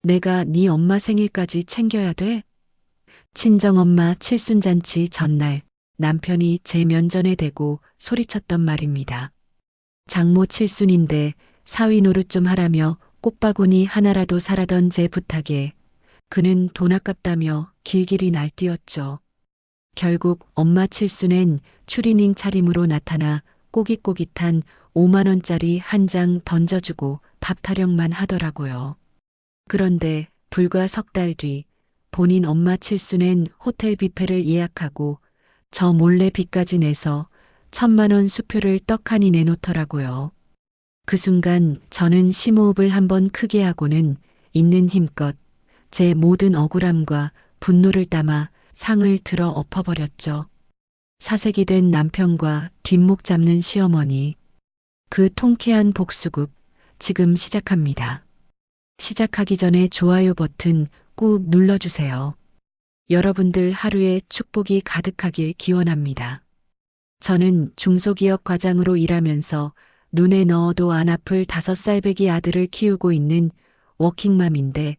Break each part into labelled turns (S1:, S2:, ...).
S1: 내가 네 엄마 생일까지 챙겨야 돼? 친정엄마 칠순잔치 전날 남편이 제 면전에 대고 소리쳤던 말입니다. 장모 칠순인데 사위 노릇 좀 하라며 꽃바구니 하나라도 사라던 제 부탁에 그는 돈 아깝다며 길길이 날뛰었죠. 결국 엄마 칠순엔 추리닝 차림으로 나타나 꼬깃꼬깃한 5만 원짜리 한 장 던져주고 밥 타령만 하더라고요. 그런데 불과 석 달 뒤 본인 엄마 칠순엔 호텔 뷔페를 예약하고 저 몰래 빚까지 내서 1,000만 원 수표를 떡하니 내놓더라고요. 그 순간 저는 심호흡을 한번 크게 하고는 있는 힘껏 제 모든 억울함과 분노를 담아 상을 들어 엎어버렸죠. 사색이 된 남편과 뒷목 잡는 시어머니. 그 통쾌한 복수극 지금 시작합니다. 시작하기 전에 좋아요 버튼 꾹 눌러주세요. 여러분들 하루에 축복이 가득하길 기원합니다. 저는 중소기업 과장으로 일하면서 눈에 넣어도 안 아플 5살배기 아들을 키우고 있는 워킹맘인데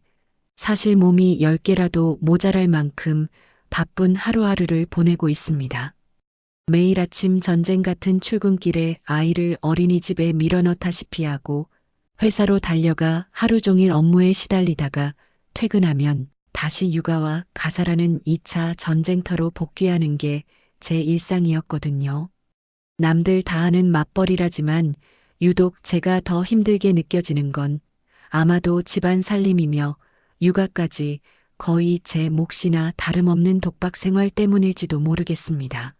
S1: 사실 몸이 10개라도 모자랄 만큼 바쁜 하루하루를 보내고 있습니다. 매일 아침 전쟁 같은 출근길에 아이를 어린이집에 밀어넣다시피 하고 회사로 달려가 하루 종일 업무에 시달리다가 퇴근하면 다시 육아와 가사라는 2차 전쟁터로 복귀하는 게 제 일상이었거든요. 남들 다 하는 맞벌이라지만 유독 제가 더 힘들게 느껴지는 건 아마도 집안 살림이며 육아까지 거의 제 몫이나 다름없는 독박 생활 때문일지도 모르겠습니다.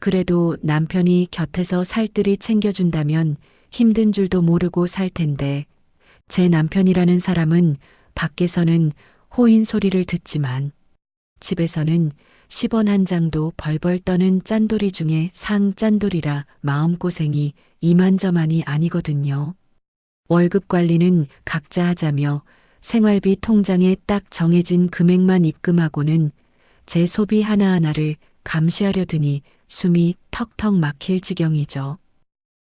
S1: 그래도 남편이 곁에서 살뜰히 챙겨준다면 힘든 줄도 모르고 살 텐데 제 남편이라는 사람은 밖에서는 호인 소리를 듣지만 집에서는 10원 한 장도 벌벌 떠는 짠돌이 중에 상짠돌이라 마음고생이 이만저만이 아니거든요. 월급 관리는 각자 하자며 생활비 통장에 딱 정해진 금액만 입금하고는 제 소비 하나하나를 감시하려 드니 숨이 턱턱 막힐 지경이죠.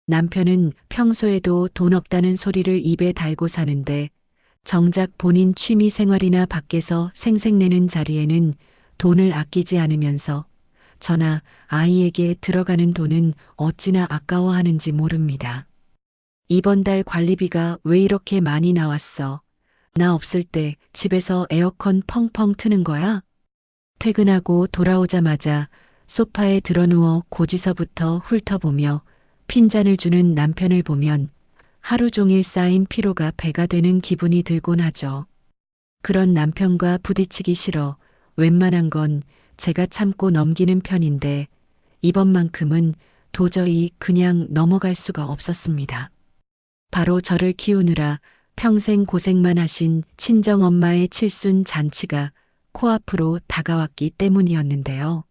S1: 남편은 평소에도 돈 없다는 소리를 입에 달고 사는데 정작 본인 취미 생활이나 밖에서 생색내는 자리에는 돈을 아끼지 않으면서 저나 아이에게 들어가는 돈은 어찌나 아까워하는지 모릅니다. 이번 달 관리비가 왜 이렇게 많이 나왔어? 나 없을 때 집에서 에어컨 펑펑 트는 거야? 퇴근하고 돌아오자마자 소파에 드러누워 고지서부터 훑어보며 핀잔을 주는 남편을 보면 하루 종일 쌓인 피로가 배가 되는 기분이 들곤 하죠. 그런 남편과 부딪히기 싫어 웬만한 건 제가 참고 넘기는 편인데 이번만큼은 도저히 그냥 넘어갈 수가 없었습니다. 바로 저를 키우느라 평생 고생만 하신 친정엄마의 칠순 잔치가 코앞으로 다가왔기 때문이었는데요.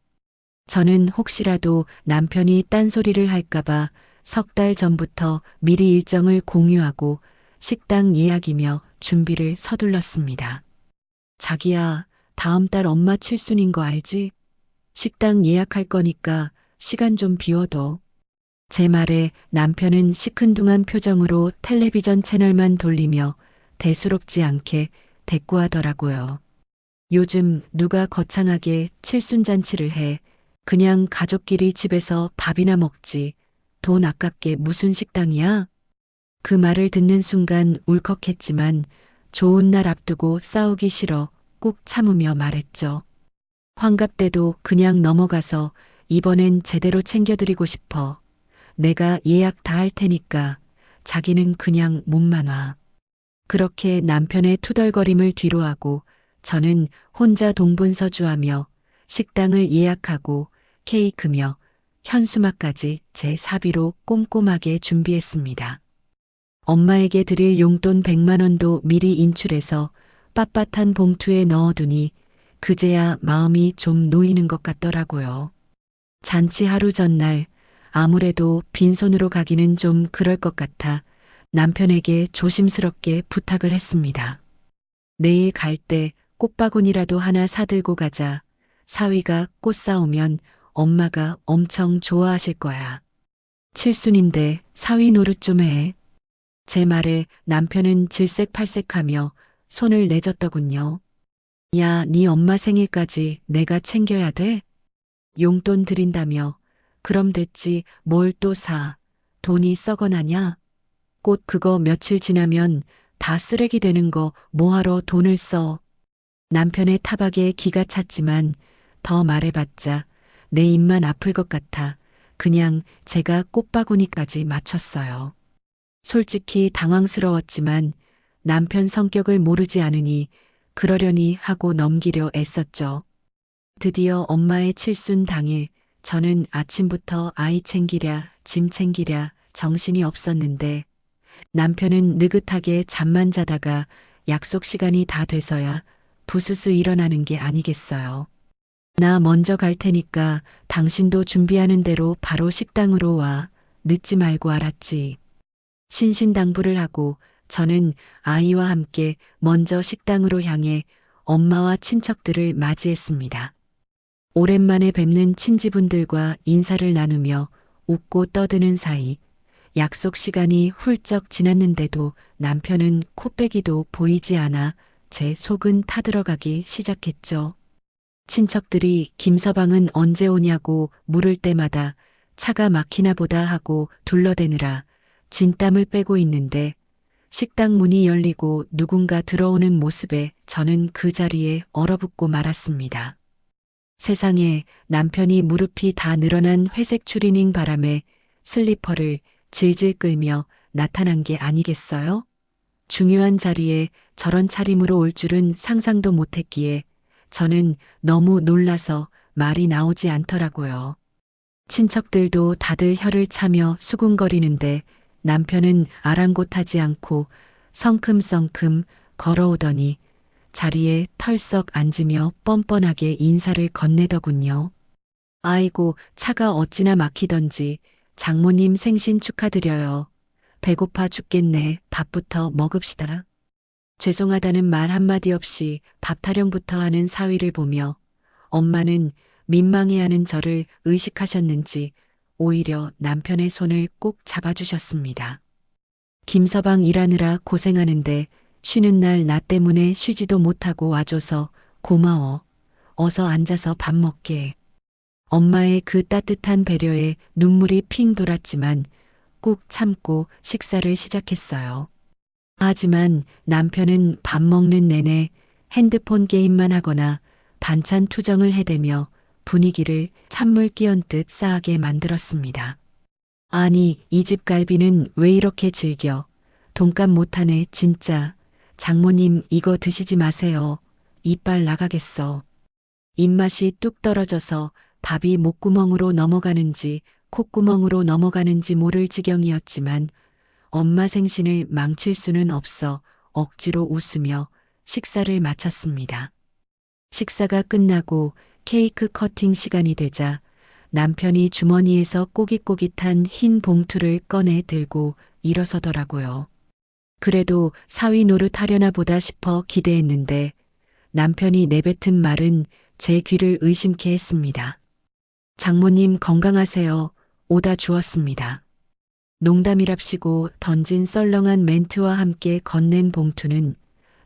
S1: 저는 혹시라도 남편이 딴소리를 할까봐 석 달 전부터 미리 일정을 공유하고 식당 예약이며 준비를 서둘렀습니다. 자기야, 다음 달 엄마 칠순인 거 알지? 식당 예약할 거니까 시간 좀 비워둬. 제 말에 남편은 시큰둥한 표정으로 텔레비전 채널만 돌리며 대수롭지 않게 대꾸하더라고요. 요즘 누가 거창하게 칠순잔치를 해. 그냥 가족끼리 집에서 밥이나 먹지. 돈 아깝게 무슨 식당이야? 그 말을 듣는 순간 울컥했지만 좋은 날 앞두고 싸우기 싫어 꾹 참으며 말했죠. 환갑 때도 그냥 넘어가서 이번엔 제대로 챙겨드리고 싶어. 내가 예약 다 할 테니까 자기는 그냥 몸만 와. 그렇게 남편의 투덜거림을 뒤로하고 저는 혼자 동분서주하며 식당을 예약하고 케이크며 현수막까지 제 사비로 꼼꼼하게 준비했습니다. 엄마에게 드릴 용돈 100만 원도 미리 인출해서 빳빳한 봉투에 넣어두니 그제야 마음이 좀 놓이는 것 같더라고요. 잔치 하루 전날 아무래도 빈손으로 가기는 좀 그럴 것 같아 남편에게 조심스럽게 부탁을 했습니다. 내일 갈 때 꽃바구니라도 하나 사들고 가자. 사위가 꽃 사오면 엄마가 엄청 좋아하실 거야. 칠순인데 사위 노릇 좀 해. 제 말에 남편은 질색팔색하며 손을 내줬더군요. 야, 네 엄마 생일까지 내가 챙겨야 돼? 용돈 드린다며. 그럼 됐지, 뭘 또 사. 돈이 썩어나냐? 꽃 그거 며칠 지나면 다 쓰레기 되는 거 뭐하러 돈을 써. 남편의 타박에 기가 찼지만 더 말해봤자 내 입만 아플 것 같아 그냥 제가 꽃바구니까지 맞췄어요. 솔직히 당황스러웠지만 남편 성격을 모르지 않으니 그러려니 하고 넘기려 애썼죠. 드디어 엄마의 칠순 당일 저는 아침부터 아이 챙기랴 짐 챙기랴 정신이 없었는데 남편은 느긋하게 잠만 자다가 약속 시간이 다 돼서야 부스스 일어나는 게 아니겠어요. 나 먼저 갈 테니까 당신도 준비하는 대로 바로 식당으로 와. 늦지 말고 알았지. 신신당부를 하고 저는 아이와 함께 먼저 식당으로 향해 엄마와 친척들을 맞이했습니다. 오랜만에 뵙는 친지분들과 인사를 나누며 웃고 떠드는 사이 약속 시간이 훌쩍 지났는데도 남편은 코빼기도 보이지 않아 제 속은 타들어가기 시작했죠. 친척들이 김서방은 언제 오냐고 물을 때마다 차가 막히나 보다 하고 둘러대느라 진땀을 빼고 있는데 식당 문이 열리고 누군가 들어오는 모습에 저는 그 자리에 얼어붙고 말았습니다. 세상에 남편이 무릎이 다 늘어난 회색 추리닝 바람에 슬리퍼를 질질 끌며 나타난 게 아니겠어요? 중요한 자리에 저런 차림으로 올 줄은 상상도 못했기에 저는 너무 놀라서 말이 나오지 않더라고요. 친척들도 다들 혀를 차며 수군거리는데 남편은 아랑곳하지 않고 성큼성큼 걸어오더니 자리에 털썩 앉으며 뻔뻔하게 인사를 건네더군요. 아이고, 차가 어찌나 막히던지 장모님 생신 축하드려요. 배고파 죽겠네. 밥부터 먹읍시다. 죄송하다는 말 한마디 없이 밥 타령부터 하는 사위를 보며 엄마는 민망해하는 저를 의식하셨는지 오히려 남편의 손을 꼭 잡아주셨습니다. 김서방 일하느라 고생하는데 쉬는 날 나 때문에 쉬지도 못하고 와줘서 고마워. 어서 앉아서 밥 먹게. 엄마의 그 따뜻한 배려에 눈물이 핑 돌았지만 꾹 참고 식사를 시작했어요. 하지만 남편은 밥 먹는 내내 핸드폰 게임만 하거나 반찬 투정을 해대며 분위기를 찬물 끼얹듯 싸하게 만들었습니다. 아니, 이 집 갈비는 왜 이렇게 질겨? 돈값 못하네, 진짜. 장모님, 이거 드시지 마세요. 이빨 나가겠어. 입맛이 뚝 떨어져서 밥이 목구멍으로 넘어가는지 콧구멍으로 넘어가는지 모를 지경이었지만 엄마 생신을 망칠 수는 없어 억지로 웃으며 식사를 마쳤습니다. 식사가 끝나고 케이크 커팅 시간이 되자 남편이 주머니에서 꼬깃꼬깃한 흰 봉투를 꺼내 들고 일어서더라고요. 그래도 사위 노릇하려나 보다 싶어 기대했는데 남편이 내뱉은 말은 제 귀를 의심케 했습니다. 장모님 건강하세요. 오다 주었습니다. 농담이랍시고 던진 썰렁한 멘트와 함께 건넨 봉투는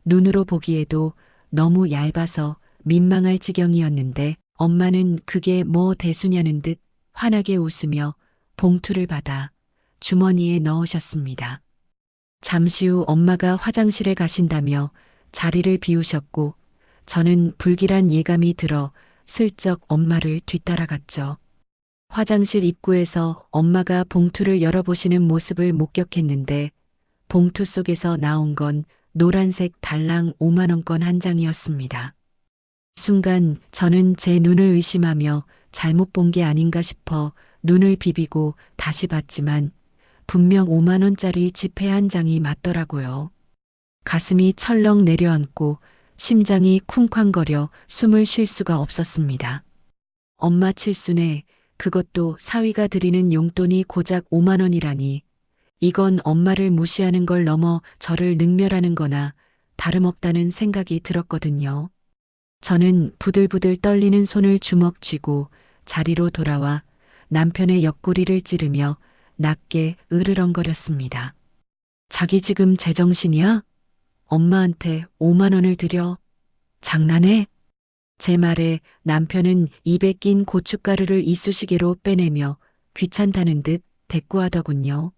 S1: 눈으로 보기에도 너무 얇아서 민망할 지경이었는데 엄마는 그게 뭐 대수냐는 듯 환하게 웃으며 봉투를 받아 주머니에 넣으셨습니다. 잠시 후 엄마가 화장실에 가신다며 자리를 비우셨고 저는 불길한 예감이 들어 슬쩍 엄마를 뒤따라갔죠. 화장실 입구에서 엄마가 봉투를 열어보시는 모습을 목격했는데 봉투 속에서 나온 건 노란색 달랑 5만 원권 한 장이었습니다. 순간 저는 제 눈을 의심하며 잘못 본 게 아닌가 싶어 눈을 비비고 다시 봤지만 분명 5만 원짜리 지폐 한 장이 맞더라고요. 가슴이 철렁 내려앉고 심장이 쿵쾅거려 숨을 쉴 수가 없었습니다. 엄마 칠순에 그것도 사위가 드리는 용돈이 고작 5만 원이라니 이건 엄마를 무시하는 걸 넘어 저를 능멸하는 거나 다름없다는 생각이 들었거든요. 저는 부들부들 떨리는 손을 주먹 쥐고 자리로 돌아와 남편의 옆구리를 찌르며 낮게 으르렁거렸습니다. 자기 지금 제정신이야? 엄마한테 5만 원을 드려. 장난해? 제 말에 남편은 입에 낀 고춧가루를 이쑤시개로 빼내며 귀찮다는 듯 대꾸하더군요.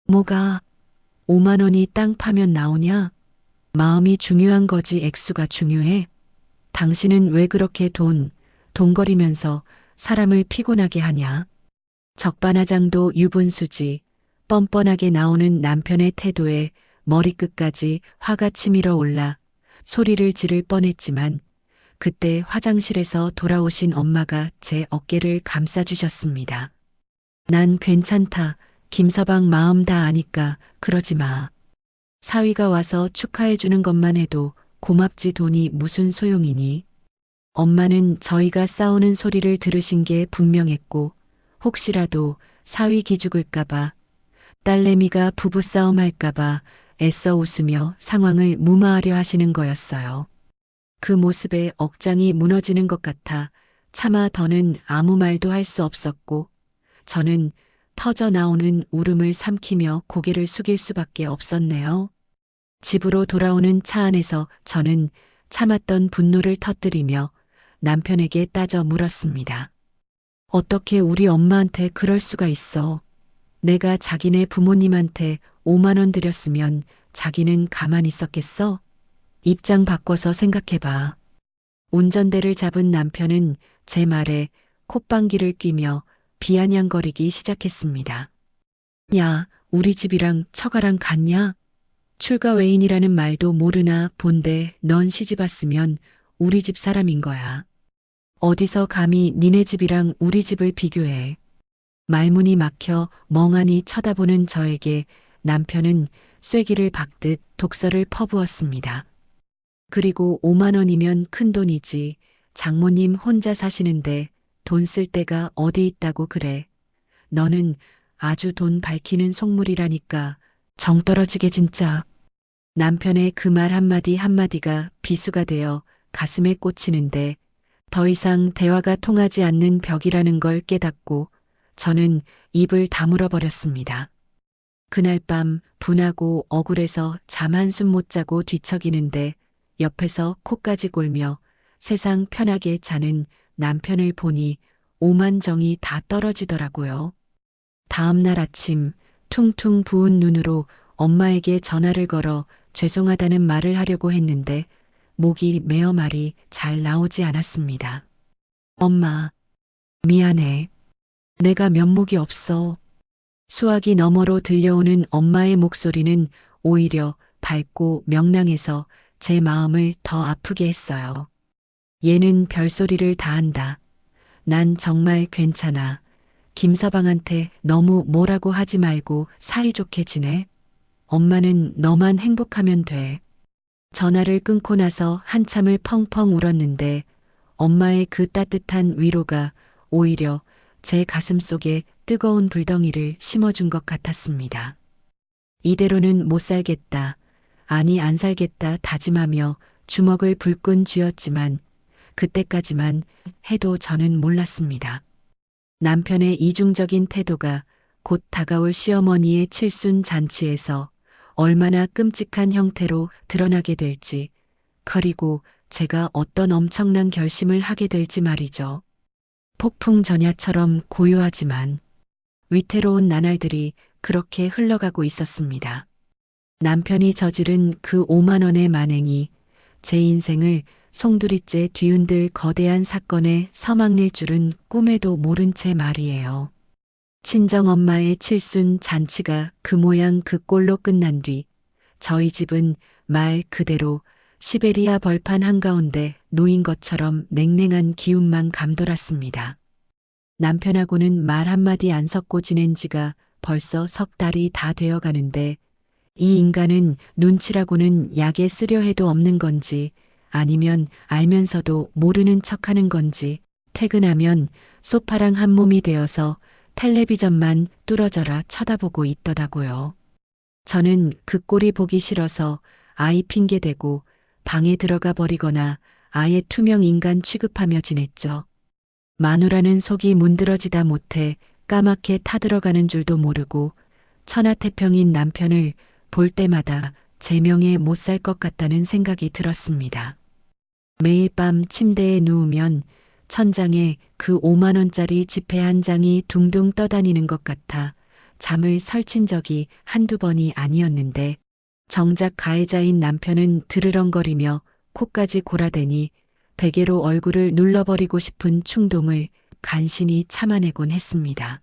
S1: 뭐가 5만 원이 땅 파면 나오냐? 마음이 중요한 거지 액수가 중요해? 당신은 왜 그렇게 돈거리면서 사람을 피곤하게 하냐? 적반하장도 유분수지. 뻔뻔하게 나오는 남편의 태도에 머리끝까지 화가 치밀어 올라 소리를 지를 뻔했지만 그때 화장실에서 돌아오신 엄마가 제 어깨를 감싸주셨습니다. 난 괜찮다. 김서방 마음 다 아니까 그러지 마. 사위가 와서 축하해주는 것만 해도 고맙지 돈이 무슨 소용이니? 엄마는 저희가 싸우는 소리를 들으신 게 분명했고 혹시라도 사위 기죽을까봐 딸내미가 부부싸움 할까봐 애써 웃으며 상황을 무마하려 하시는 거였어요. 그 모습에 억장이 무너지는 것 같아 차마 더는 아무 말도 할 수 없었고 저는 터져 나오는 울음을 삼키며 고개를 숙일 수밖에 없었네요. 집으로 돌아오는 차 안에서 저는 참았던 분노를 터뜨리며 남편에게 따져 물었습니다. 어떻게 우리 엄마한테 그럴 수가 있어? 내가 자기네 부모님한테 5만 원 드렸으면 자기는 가만히 있었겠어? 입장 바꿔서 생각해봐. 운전대를 잡은 남편은 제 말에 콧방귀를 뀌며 비아냥거리기 시작했습니다. 야, 우리 집이랑 처가랑 같냐? 출가 외인이라는 말도 모르나 본데 넌 시집 왔으면 우리 집 사람인 거야. 어디서 감히 니네 집이랑 우리 집을 비교해. 말문이 막혀 멍하니 쳐다보는 저에게 남편은 쐐기를 박듯 독설을 퍼부었습니다. 그리고 5만 원이면 큰돈이지. 장모님 혼자 사시는데 돈 쓸 데가 어디 있다고 그래. 너는 아주 돈 밝히는 속물이라니까. 정 떨어지게 진짜. 남편의 그 말 한마디 한마디가 비수가 되어 가슴에 꽂히는데 더 이상 대화가 통하지 않는 벽이라는 걸 깨닫고 저는 입을 다물어 버렸습니다. 그날 밤 분하고 억울해서 잠 한숨 못 자고 뒤척이는데 옆에서 코까지 골며 세상 편하게 자는 남편을 보니 오만정이 다 떨어지더라고요. 다음 날 아침 퉁퉁 부은 눈으로 엄마에게 전화를 걸어 죄송하다는 말을 하려고 했는데 목이 메어 말이 잘 나오지 않았습니다. 엄마, 미안해. 내가 면목이 없어. 수화기 너머로 들려오는 엄마의 목소리는 오히려 밝고 명랑해서 제 마음을 더 아프게 했어요. 얘는 별소리를 다 한다. 난 정말 괜찮아. 김서방한테 너무 뭐라고 하지 말고 사이좋게 지내. 엄마는 너만 행복하면 돼. 전화를 끊고 나서 한참을 펑펑 울었는데 엄마의 그 따뜻한 위로가 오히려 제 가슴 속에 뜨거운 불덩이를 심어준 것 같았습니다. 이대로는 못 살겠다. 아니 안 살겠다 다짐하며 주먹을 불끈 쥐었지만 그때까지만 해도 저는 몰랐습니다. 남편의 이중적인 태도가 곧 다가올 시어머니의 칠순 잔치에서 얼마나 끔찍한 형태로 드러나게 될지, 그리고 제가 어떤 엄청난 결심을 하게 될지 말이죠. 폭풍 전야처럼 고요하지만 위태로운 나날들이 그렇게 흘러가고 있었습니다. 남편이 저지른 그 5만 원의 만행이 제 인생을 송두리째 뒤흔들 거대한 사건의 서막일 줄은 꿈에도 모른 채 말이에요. 친정엄마의 칠순 잔치가 그 모양 그 꼴로 끝난 뒤 저희 집은 말 그대로 시베리아 벌판 한가운데 놓인 것처럼 냉랭한 기운만 감돌았습니다. 남편하고는 말 한마디 안 섞고 지낸 지가 벌써 석 달이 다 되어 가는데 이 인간은 눈치라고는 약에 쓰려 해도 없는 건지 아니면 알면서도 모르는 척하는 건지 퇴근하면 소파랑 한 몸이 되어서 텔레비전만 뚫어져라 쳐다보고 있더라고요. 저는 그 꼴이 보기 싫어서 아이 핑계대고 방에 들어가 버리거나 아예 투명 인간 취급하며 지냈죠. 마누라는 속이 문드러지다 못해 까맣게 타들어가는 줄도 모르고 천하태평인 남편을 볼 때마다 제 명에 못 살 것 같다는 생각이 들었습니다. 매일 밤 침대에 누우면 천장에 그 5만 원짜리 지폐 한 장이 둥둥 떠다니는 것 같아 잠을 설친 적이 한두 번이 아니었는데 정작 가해자인 남편은 드르렁거리며 코까지 골아대니 베개로 얼굴을 눌러버리고 싶은 충동을 간신히 참아내곤 했습니다.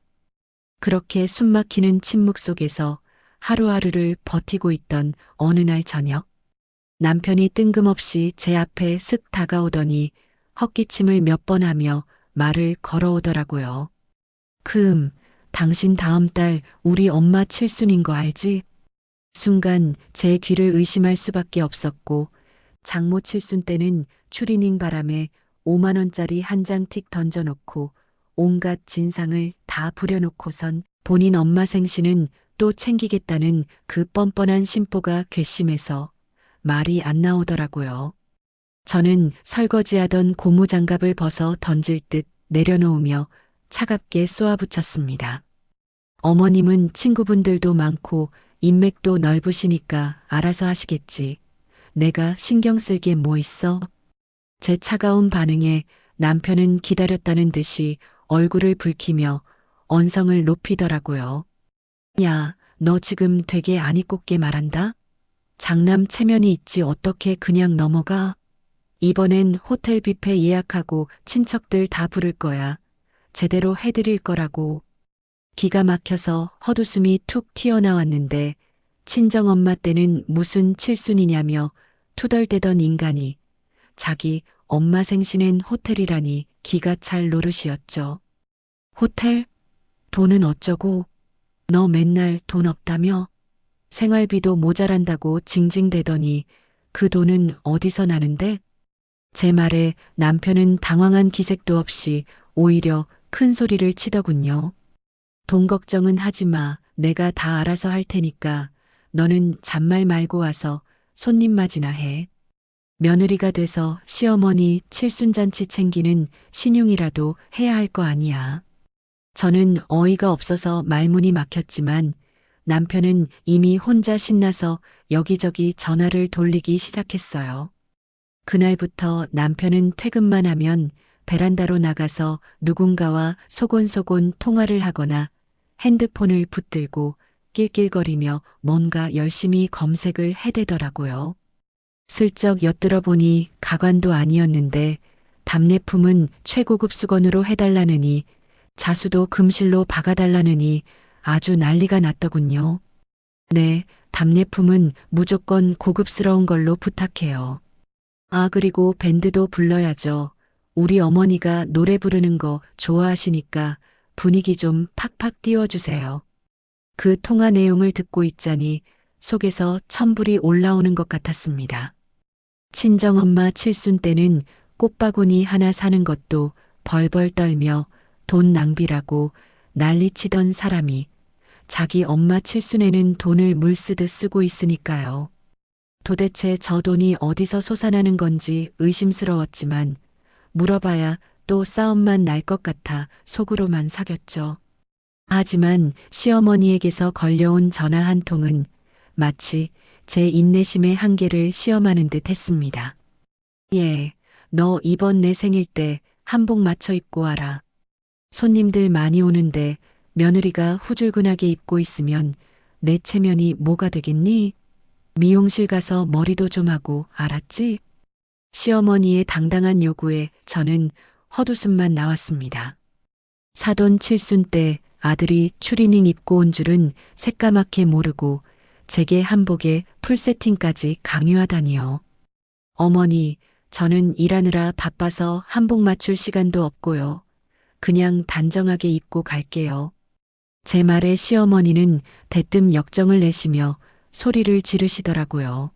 S1: 그렇게 숨막히는 침묵 속에서 하루하루를 버티고 있던 어느 날 저녁, 남편이 뜬금없이 제 앞에 쓱 다가오더니 헛기침을 몇 번 하며 말을 걸어오더라고요. 당신 다음 달 우리 엄마 칠순인 거 알지? 순간 제 귀를 의심할 수밖에 없었고 장모 칠순 때는 추리닝 바람에 5만 원짜리 한 장 틱 던져놓고 온갖 진상을 다 부려놓고선 본인 엄마 생신은 또 챙기겠다는 그 뻔뻔한 심보가 괘씸해서 말이 안 나오더라고요. 저는 설거지하던 고무장갑을 벗어 던질 듯 내려놓으며 차갑게 쏘아붙였습니다. 어머님은 친구분들도 많고 인맥도 넓으시니까 알아서 하시겠지. 내가 신경 쓸 게 뭐 있어? 제 차가운 반응에 남편은 기다렸다는 듯이 얼굴을 붉히며 언성을 높이더라고요. 야, 너 지금 되게 아니 꼽게 말한다? 장남 체면이 있지 어떻게 그냥 넘어가? 이번엔 호텔 뷔페 예약하고 친척들 다 부를 거야. 제대로 해드릴 거라고. 기가 막혀서 헛웃음이 툭 튀어나왔는데 친정엄마 때는 무슨 칠순이냐며 투덜대던 인간이 자기 엄마 생신엔 호텔이라니 기가 찰 노릇이었죠. 호텔? 돈은 어쩌고? 너 맨날 돈 없다며? 생활비도 모자란다고 징징대더니 그 돈은 어디서 나는데? 제 말에 남편은 당황한 기색도 없이 오히려 큰 소리를 치더군요. 돈 걱정은 하지 마. 내가 다 알아서 할 테니까 너는 잔말 말고 와서 손님 맞이나 해. 며느리가 돼서 시어머니 칠순잔치 챙기는 신용이라도 해야 할 거 아니야. 저는 어이가 없어서 말문이 막혔지만 남편은 이미 혼자 신나서 여기저기 전화를 돌리기 시작했어요. 그날부터 남편은 퇴근만 하면 베란다로 나가서 누군가와 소곤소곤 통화를 하거나 핸드폰을 붙들고 낄낄거리며 뭔가 열심히 검색을 해대더라고요. 슬쩍 엿들어 보니 가관도 아니었는데 답례품은 최고급 수건으로 해달라느니 자수도 금실로 박아달라느니 아주 난리가 났더군요. 네, 답례품은 무조건 고급스러운 걸로 부탁해요. 아, 그리고 밴드도 불러야죠. 우리 어머니가 노래 부르는 거 좋아하시니까 분위기 좀 팍팍 띄워주세요. 그 통화 내용을 듣고 있자니 속에서 천불이 올라오는 것 같았습니다. 친정엄마 칠순 때는 꽃바구니 하나 사는 것도 벌벌 떨며 돈 낭비라고 난리치던 사람이 자기 엄마 칠순에는 돈을 물쓰듯 쓰고 있으니까요. 도대체 저 돈이 어디서 솟아나는 건지 의심스러웠지만 물어봐야 또 싸움만 날 것 같아 속으로만 사겼죠. 하지만 시어머니에게서 걸려온 전화 한 통은 마치 제 인내심의 한계를 시험하는 듯 했습니다. 예, 너 이번 내 생일 때 한복 맞춰 입고 와라. 손님들 많이 오는데 며느리가 후줄근하게 입고 있으면 내 체면이 뭐가 되겠니? 미용실 가서 머리도 좀 하고 알았지? 시어머니의 당당한 요구에 저는 헛웃음만 나왔습니다. 사돈 칠순 때 아들이 추리닝 입고 온 줄은 새까맣게 모르고 제게 한복에 풀세팅까지 강요하다니요. 어머니, 저는 일하느라 바빠서 한복 맞출 시간도 없고요. 그냥 단정하게 입고 갈게요. 제 말에 시어머니는 대뜸 역정을 내시며 소리를 지르시더라고요.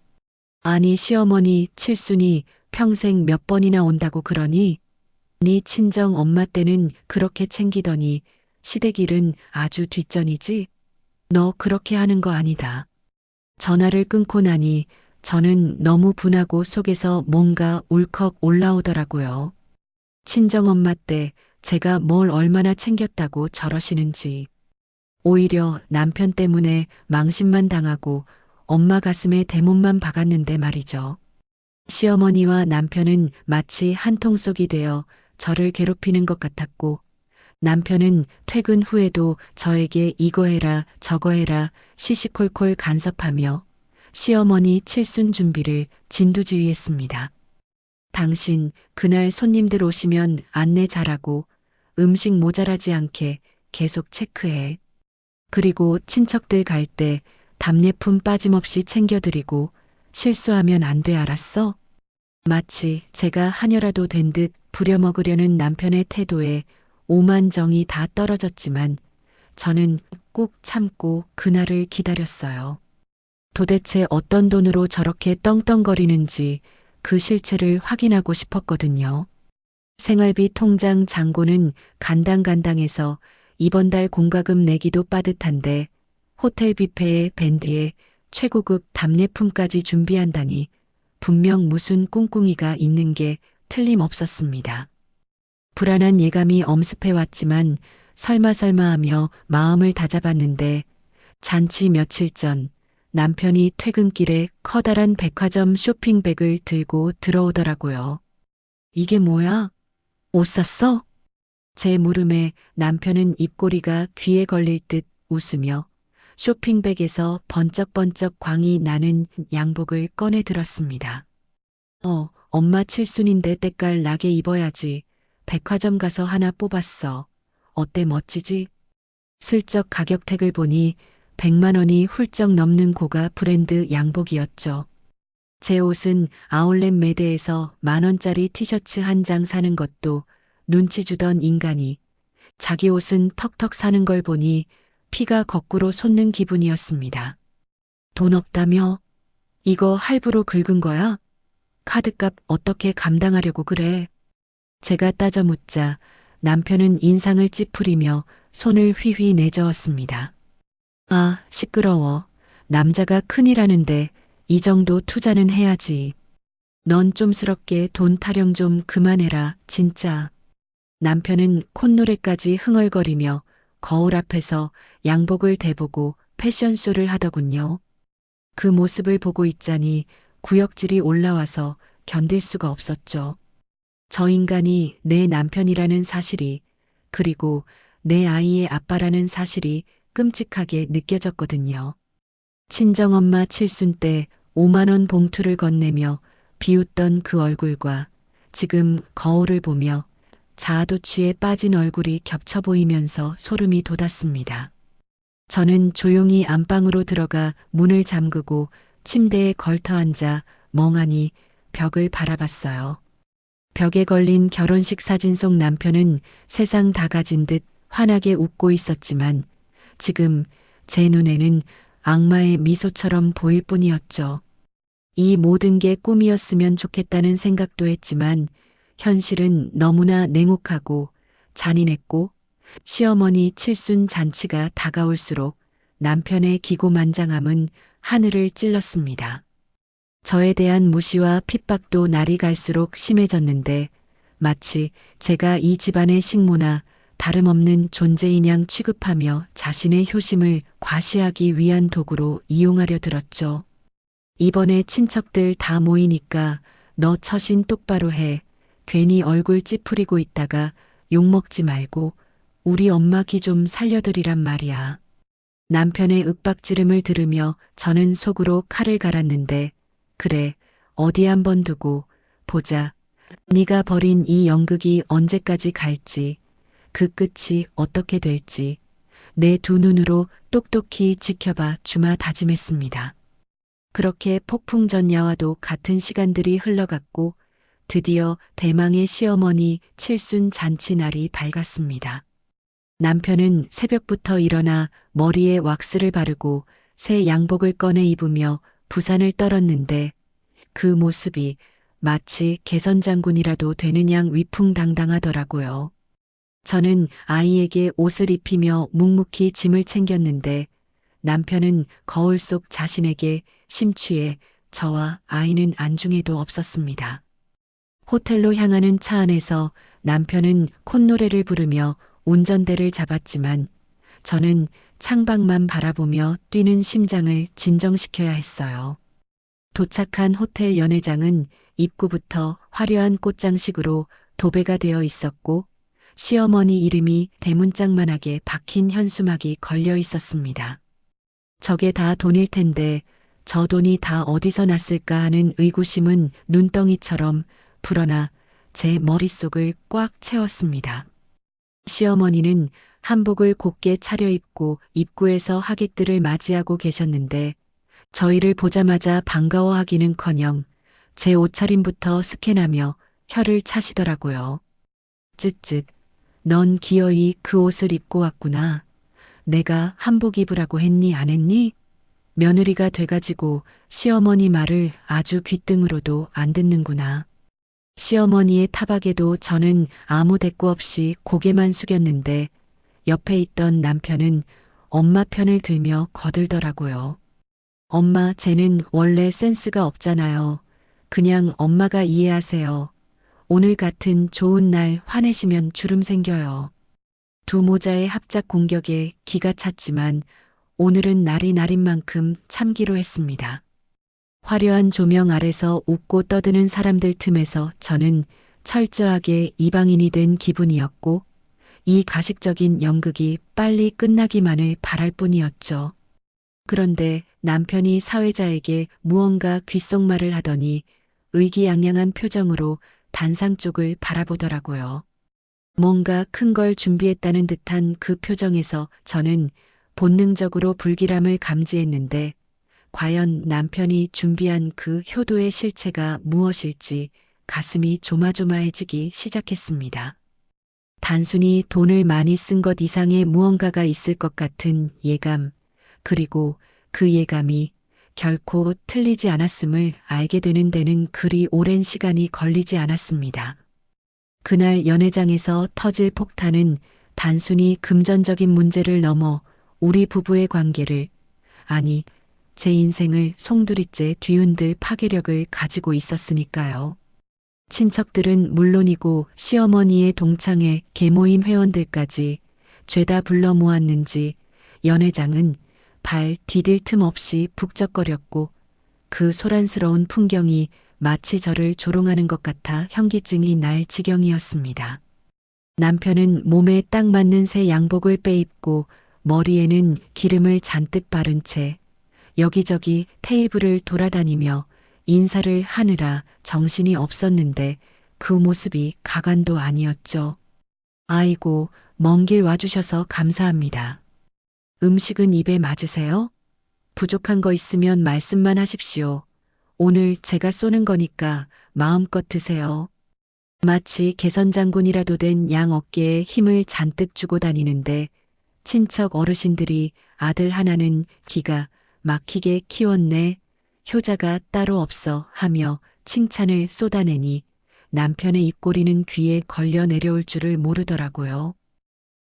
S1: 아니 시어머니 칠순이 평생 몇 번이나 온다고 그러니? 네 친정 엄마 때는 그렇게 챙기더니 시댁일은 아주 뒷전이지? 너 그렇게 하는 거 아니다. 전화를 끊고 나니 저는 너무 분하고 속에서 뭔가 울컥 올라오더라고요. 친정엄마 때 제가 뭘 얼마나 챙겼다고 저러시는지. 오히려 남편 때문에 망신만 당하고 엄마 가슴에 대못만 박았는데 말이죠. 시어머니와 남편은 마치 한 통속이 되어 저를 괴롭히는 것 같았고, 남편은 퇴근 후에도 저에게 이거 해라 저거 해라 시시콜콜 간섭하며 시어머니 칠순 준비를 진두지휘했습니다. 당신 그날 손님들 오시면 안내 잘하고 음식 모자라지 않게 계속 체크해. 그리고 친척들 갈 때 답례품 빠짐없이 챙겨드리고 실수하면 안 돼 알았어? 마치 제가 하녀라도 된 듯 부려먹으려는 남편의 태도에 오만정이 다 떨어졌지만 저는 꾹 참고 그날을 기다렸어요. 도대체 어떤 돈으로 저렇게 떵떵거리는지 그 실체를 확인하고 싶었거든요. 생활비 통장 잔고는 간당간당해서 이번 달 공과금 내기도 빠듯한데 호텔 뷔페에 밴드에 최고급 답례품까지 준비한다니 분명 무슨 꿍꿍이가 있는 게 틀림없었습니다. 불안한 예감이 엄습해왔지만 설마 하며 마음을 다잡았는데 잔치 며칠 전 남편이 퇴근길에 커다란 백화점 쇼핑백을 들고 들어오더라고요. 이게 뭐야? 옷 샀어? 제 물음에 남편은 입꼬리가 귀에 걸릴 듯 웃으며 쇼핑백에서 번쩍번쩍 광이 나는 양복을 꺼내 들었습니다. 엄마 칠순인데 때깔 나게 입어야지. 백화점 가서 하나 뽑았어. 어때 멋지지? 슬쩍 가격택을 보니 100만 원이 훌쩍 넘는 고가 브랜드 양복이었죠. 제 옷은 아울렛 매대에서 10,000원짜리 티셔츠 한 장 사는 것도 눈치 주던 인간이 자기 옷은 턱턱 사는 걸 보니 피가 거꾸로 솟는 기분이었습니다. 돈 없다며? 이거 할부로 긁은 거야? 카드값 어떻게 감당하려고 그래? 제가 따져 묻자 남편은 인상을 찌푸리며 손을 휘휘 내저었습니다. 아, 시끄러워. 남자가 큰일 하는데 이 정도 투자는 해야지. 넌 좀스럽게 돈 타령 좀 그만해라, 진짜. 남편은 콧노래까지 흥얼거리며 거울 앞에서 양복을 대보고 패션쇼를 하더군요. 그 모습을 보고 있자니 구역질이 올라와서 견딜 수가 없었죠. 저 인간이 내 남편이라는 사실이, 그리고 내 아이의 아빠라는 사실이 끔찍하게 느껴졌거든요. 친정엄마 칠순 때 5만 원 봉투를 건네며 비웃던 그 얼굴과 지금 거울을 보며 자아도취에 빠진 얼굴이 겹쳐 보이면서 소름이 돋았습니다. 저는 조용히 안방으로 들어가 문을 잠그고 침대에 걸터 앉아 멍하니 벽을 바라봤어요. 벽에 걸린 결혼식 사진 속 남편은 세상 다 가진 듯 환하게 웃고 있었지만 지금 제 눈에는 악마의 미소처럼 보일 뿐이었죠. 이 모든 게 꿈이었으면 좋겠다는 생각도 했지만 현실은 너무나 냉혹하고 잔인했고 시어머니 칠순 잔치가 다가올수록 남편의 기고만장함은 하늘을 찔렀습니다. 저에 대한 무시와 핍박도 날이 갈수록 심해졌는데 마치 제가 이 집안의 식모나 다름없는 존재인 양 취급하며 자신의 효심을 과시하기 위한 도구로 이용하려 들었죠. 이번에 친척들 다 모이니까 너 처신 똑바로 해. 괜히 얼굴 찌푸리고 있다가 욕먹지 말고 우리 엄마 기 좀 살려드리란 말이야. 남편의 윽박지름을 들으며 저는 속으로 칼을 갈았는데 그래 어디 한번 두고 보자. 네가 벌인 이 연극이 언제까지 갈지 그 끝이 어떻게 될지 내 두 눈으로 똑똑히 지켜봐 주마 다짐했습니다. 그렇게 폭풍전야와도 같은 시간들이 흘러갔고 드디어 대망의 시어머니 칠순 잔치 날이 밝았습니다. 남편은 새벽부터 일어나 머리에 왁스를 바르고 새 양복을 꺼내 입으며 부산을 떨었는데 그 모습이 마치 개선장군이라도 되는 양 위풍당당하더라고요. 저는 아이에게 옷을 입히며 묵묵히 짐을 챙겼는데 남편은 거울 속 자신에게 심취해 저와 아이는 안중에도 없었습니다. 호텔로 향하는 차 안에서 남편은 콧노래를 부르며 운전대를 잡았지만 저는 창밖만 바라보며 뛰는 심장을 진정시켜야 했어요. 도착한 호텔 연회장은 입구부터 화려한 꽃장식으로 도배가 되어 있었고 시어머니 이름이 대문짝만하게 박힌 현수막이 걸려 있었습니다. 저게 다 돈일 텐데 저 돈이 다 어디서 났을까 하는 의구심은 눈덩이처럼 불어나 제 머릿속을 꽉 채웠습니다. 시어머니는 한복을 곱게 차려입고 입구에서 하객들을 맞이하고 계셨는데 저희를 보자마자 반가워하기는커녕 제 옷차림부터 스캔하며 혀를 차시더라고요. 쯧쯧, 넌 기어이 그 옷을 입고 왔구나. 내가 한복 입으라고 했니 안 했니? 며느리가 돼가지고 시어머니 말을 아주 귓등으로도 안 듣는구나. 시어머니의 타박에도 저는 아무 대꾸 없이 고개만 숙였는데 옆에 있던 남편은 엄마 편을 들며 거들더라고요. 엄마, 쟤는 원래 센스가 없잖아요. 그냥 엄마가 이해하세요. 오늘 같은 좋은 날 화내시면 주름 생겨요. 두 모자의 합작 공격에 기가 찼지만 오늘은 날이 날인 만큼 참기로 했습니다. 화려한 조명 아래서 웃고 떠드는 사람들 틈에서 저는 철저하게 이방인이 된 기분이었고 이 가식적인 연극이 빨리 끝나기만을 바랄 뿐이었죠. 그런데 남편이 사회자에게 무언가 귓속말을 하더니 의기양양한 표정으로 단상 쪽을 바라보더라고요. 뭔가 큰 걸 준비했다는 듯한 그 표정에서 저는 본능적으로 불길함을 감지했는데 과연 남편이 준비한 그 효도의 실체가 무엇일지 가슴이 조마조마해지기 시작했습니다. 단순히 돈을 많이 쓴 것 이상의 무언가가 있을 것 같은 예감, 그리고 그 예감이 결코 틀리지 않았음을 알게 되는 데는 그리 오랜 시간이 걸리지 않았습니다. 그날 연회장에서 터질 폭탄은 단순히 금전적인 문제를 넘어 우리 부부의 관계를, 아니, 제 인생을 송두리째 뒤흔들 파괴력을 가지고 있었으니까요. 친척들은 물론이고 시어머니의 동창회 계모임 회원들까지 죄다 불러 모았는지 연회장은 발 디딜 틈 없이 북적거렸고 그 소란스러운 풍경이 마치 저를 조롱하는 것 같아 현기증이 날 지경이었습니다. 남편은 몸에 딱 맞는 새 양복을 빼입고 머리에는 기름을 잔뜩 바른 채 여기저기 테이블을 돌아다니며 인사를 하느라 정신이 없었는데 그 모습이 가관도 아니었죠. 아이고, 먼 길 와주셔서 감사합니다. 음식은 입에 맞으세요? 부족한 거 있으면 말씀만 하십시오. 오늘 제가 쏘는 거니까 마음껏 드세요. 마치 개선장군이라도 된 양 어깨에 힘을 잔뜩 주고 다니는데 친척 어르신들이 아들 하나는 기가 막히게 키웠네, 효자가 따로 없어 하며 칭찬을 쏟아내니 남편의 입꼬리는 귀에 걸려 내려올 줄을 모르더라고요.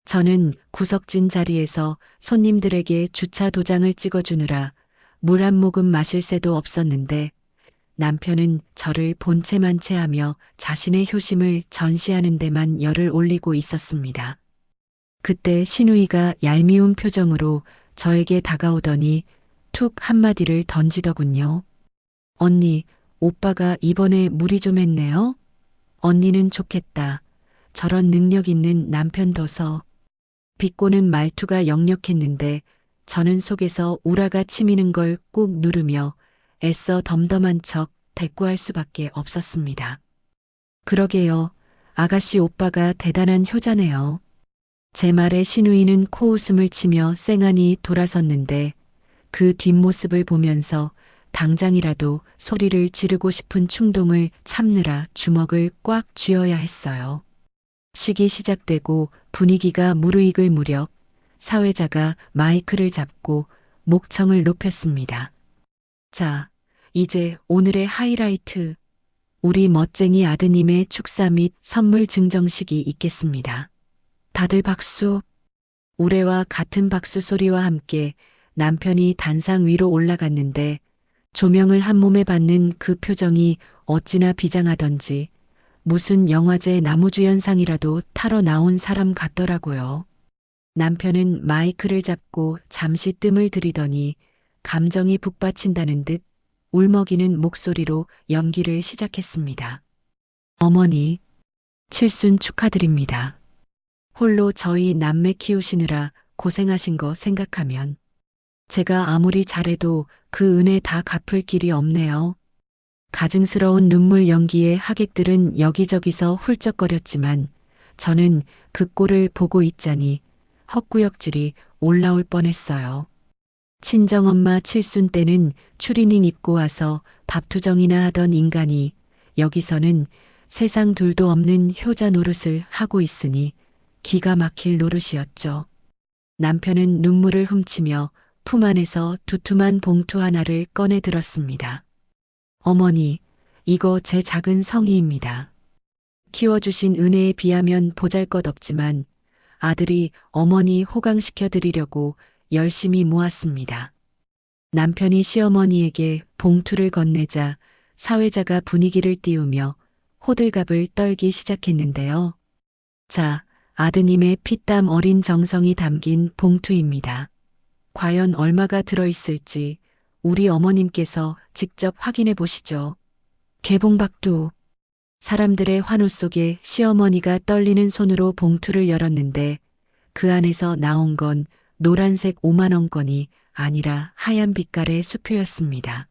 S1: 저는 구석진 자리에서 손님들에게 주차 도장을 찍어주느라 물 한 모금 마실 새도 없었는데 남편은 저를 본체만 체하며 자신의 효심을 전시하는 데만 열을 올리고 있었습니다. 그때 신우이가 얄미운 표정으로 저에게 다가오더니 툭 한마디를 던지더군요. 언니, 오빠가 이번에 무리 좀 했네요. 언니는 좋겠다. 저런 능력 있는 남편 둬서. 비꼬는 말투가 역력했는데 저는 속에서 우라가 치미는 걸 꾹 누르며 애써 덤덤한 척 대꾸할 수밖에 없었습니다. 그러게요. 아가씨 오빠가 대단한 효자네요. 제 말에 신우이는 코웃음을 치며 쌩하니 돌아섰는데 그 뒷모습을 보면서 당장이라도 소리를 지르고 싶은 충동을 참느라 주먹을 꽉 쥐어야 했어요. 식이 시작되고 분위기가 무르익을 무렵 사회자가 마이크를 잡고 목청을 높였습니다. 자, 이제 오늘의 하이라이트. 우리 멋쟁이 아드님의 축사 및 선물 증정식이 있겠습니다. 다들 박수. 우레와 같은 박수 소리와 함께 남편이 단상 위로 올라갔는데 조명을 한 몸에 받는 그 표정이 어찌나 비장하던지 무슨 영화제 나무주연상이라도 타러 나온 사람 같더라고요. 남편은 마이크를 잡고 잠시 뜸을 들이더니 감정이 북받친다는 듯 울먹이는 목소리로 연기를 시작했습니다. 어머니, 칠순 축하드립니다. 홀로 저희 남매 키우시느라 고생하신 거 생각하면 제가 아무리 잘해도 그 은혜 다 갚을 길이 없네요. 가증스러운 눈물 연기에 하객들은 여기저기서 훌쩍거렸지만 저는 그 꼴을 보고 있자니 헛구역질이 올라올 뻔했어요. 친정엄마 칠순 때는 추리닝 입고 와서 밥투정이나 하던 인간이 여기서는 세상 둘도 없는 효자 노릇을 하고 있으니 기가 막힐 노릇이었죠. 남편은 눈물을 훔치며 품 안에서 두툼한 봉투 하나를 꺼내 들었습니다. 어머니, 이거 제 작은 성의입니다. 키워주신 은혜에 비하면 보잘것없지만 아들이 어머니 호강시켜 드리려고 열심히 모았습니다. 남편이 시어머니에게 봉투를 건네자 사회자가 분위기를 띄우며 호들갑을 떨기 시작했는데요. 자, 아드님의 피땀 어린 정성이 담긴 봉투입니다. 과연 얼마가 들어있을지 우리 어머님께서 직접 확인해 보시죠. 개봉박두. 사람들의 환호 속에 시어머니가 떨리는 손으로 봉투를 열었는데 그 안에서 나온 건 노란색 5만 원권이 아니라 하얀 빛깔의 수표였습니다.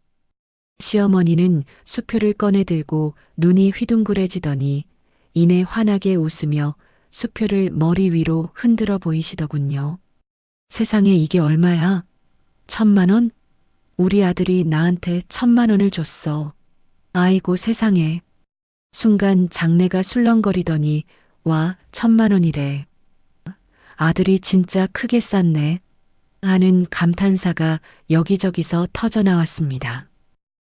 S1: 시어머니는 수표를 꺼내 들고 눈이 휘둥그레지더니 이내 환하게 웃으며 수표를 머리 위로 흔들어 보이시더군요. 세상에 이게 얼마야? 1,000만 원? 우리 아들이 나한테 1,000만 원을 줬어. 아이고 세상에. 순간 장내가 술렁거리더니 와 1,000만 원이래. 아들이 진짜 크게 쌌네. 하는 감탄사가 여기저기서 터져나왔습니다.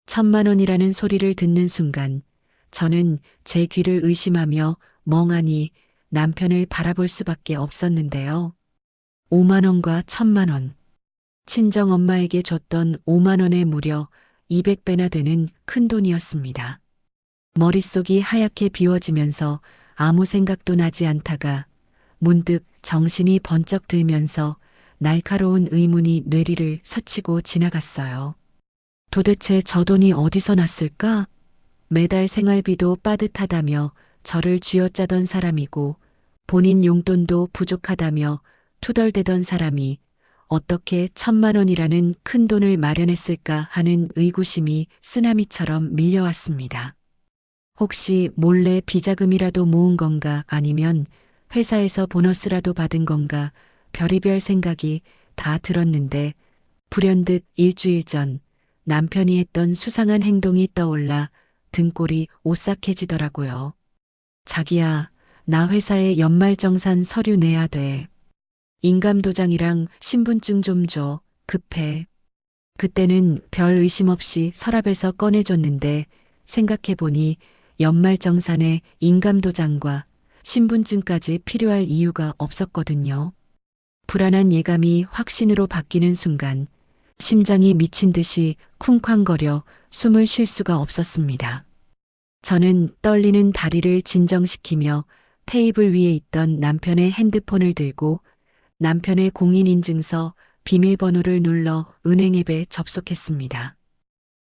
S1: 1,000만 원이라는 소리를 듣는 순간 저는 제 귀를 의심하며 멍하니 남편을 바라볼 수밖에 없었는데요. 5만 원과 1,000만 원. 친정엄마에게 줬던 5만 원에 무려 200배나 되는 큰 돈이었습니다. 머릿속이 하얗게 비워지면서 아무 생각도 나지 않다가 문득 정신이 번쩍 들면서 날카로운 의문이 뇌리를 스치고 지나갔어요. 도대체 저 돈이 어디서 났을까? 매달 생활비도 빠듯하다며 저를 쥐어짜던 사람이고 본인 용돈도 부족하다며 투덜대던 사람이 어떻게 1,000만 원이라는 큰 돈을 마련했을까 하는 의구심이 쓰나미처럼 밀려왔습니다. 혹시 몰래 비자금이라도 모은 건가 아니면 회사에서 보너스라도 받은 건가 별의별 생각이 다 들었는데 불현듯 일주일 전 남편이 했던 수상한 행동이 떠올라 등골이 오싹해지더라고요. 자기야, 나 회사에 연말정산 서류 내야 돼. 인감도장이랑 신분증 좀 줘. 급해. 그때는 별 의심 없이 서랍에서 꺼내줬는데 생각해보니 연말정산에 인감도장과 신분증까지 필요할 이유가 없었거든요. 불안한 예감이 확신으로 바뀌는 순간 심장이 미친 듯이 쿵쾅거려 숨을 쉴 수가 없었습니다. 저는 떨리는 다리를 진정시키며 테이블 위에 있던 남편의 핸드폰을 들고 남편의 공인인증서 비밀번호를 눌러 은행 앱에 접속했습니다.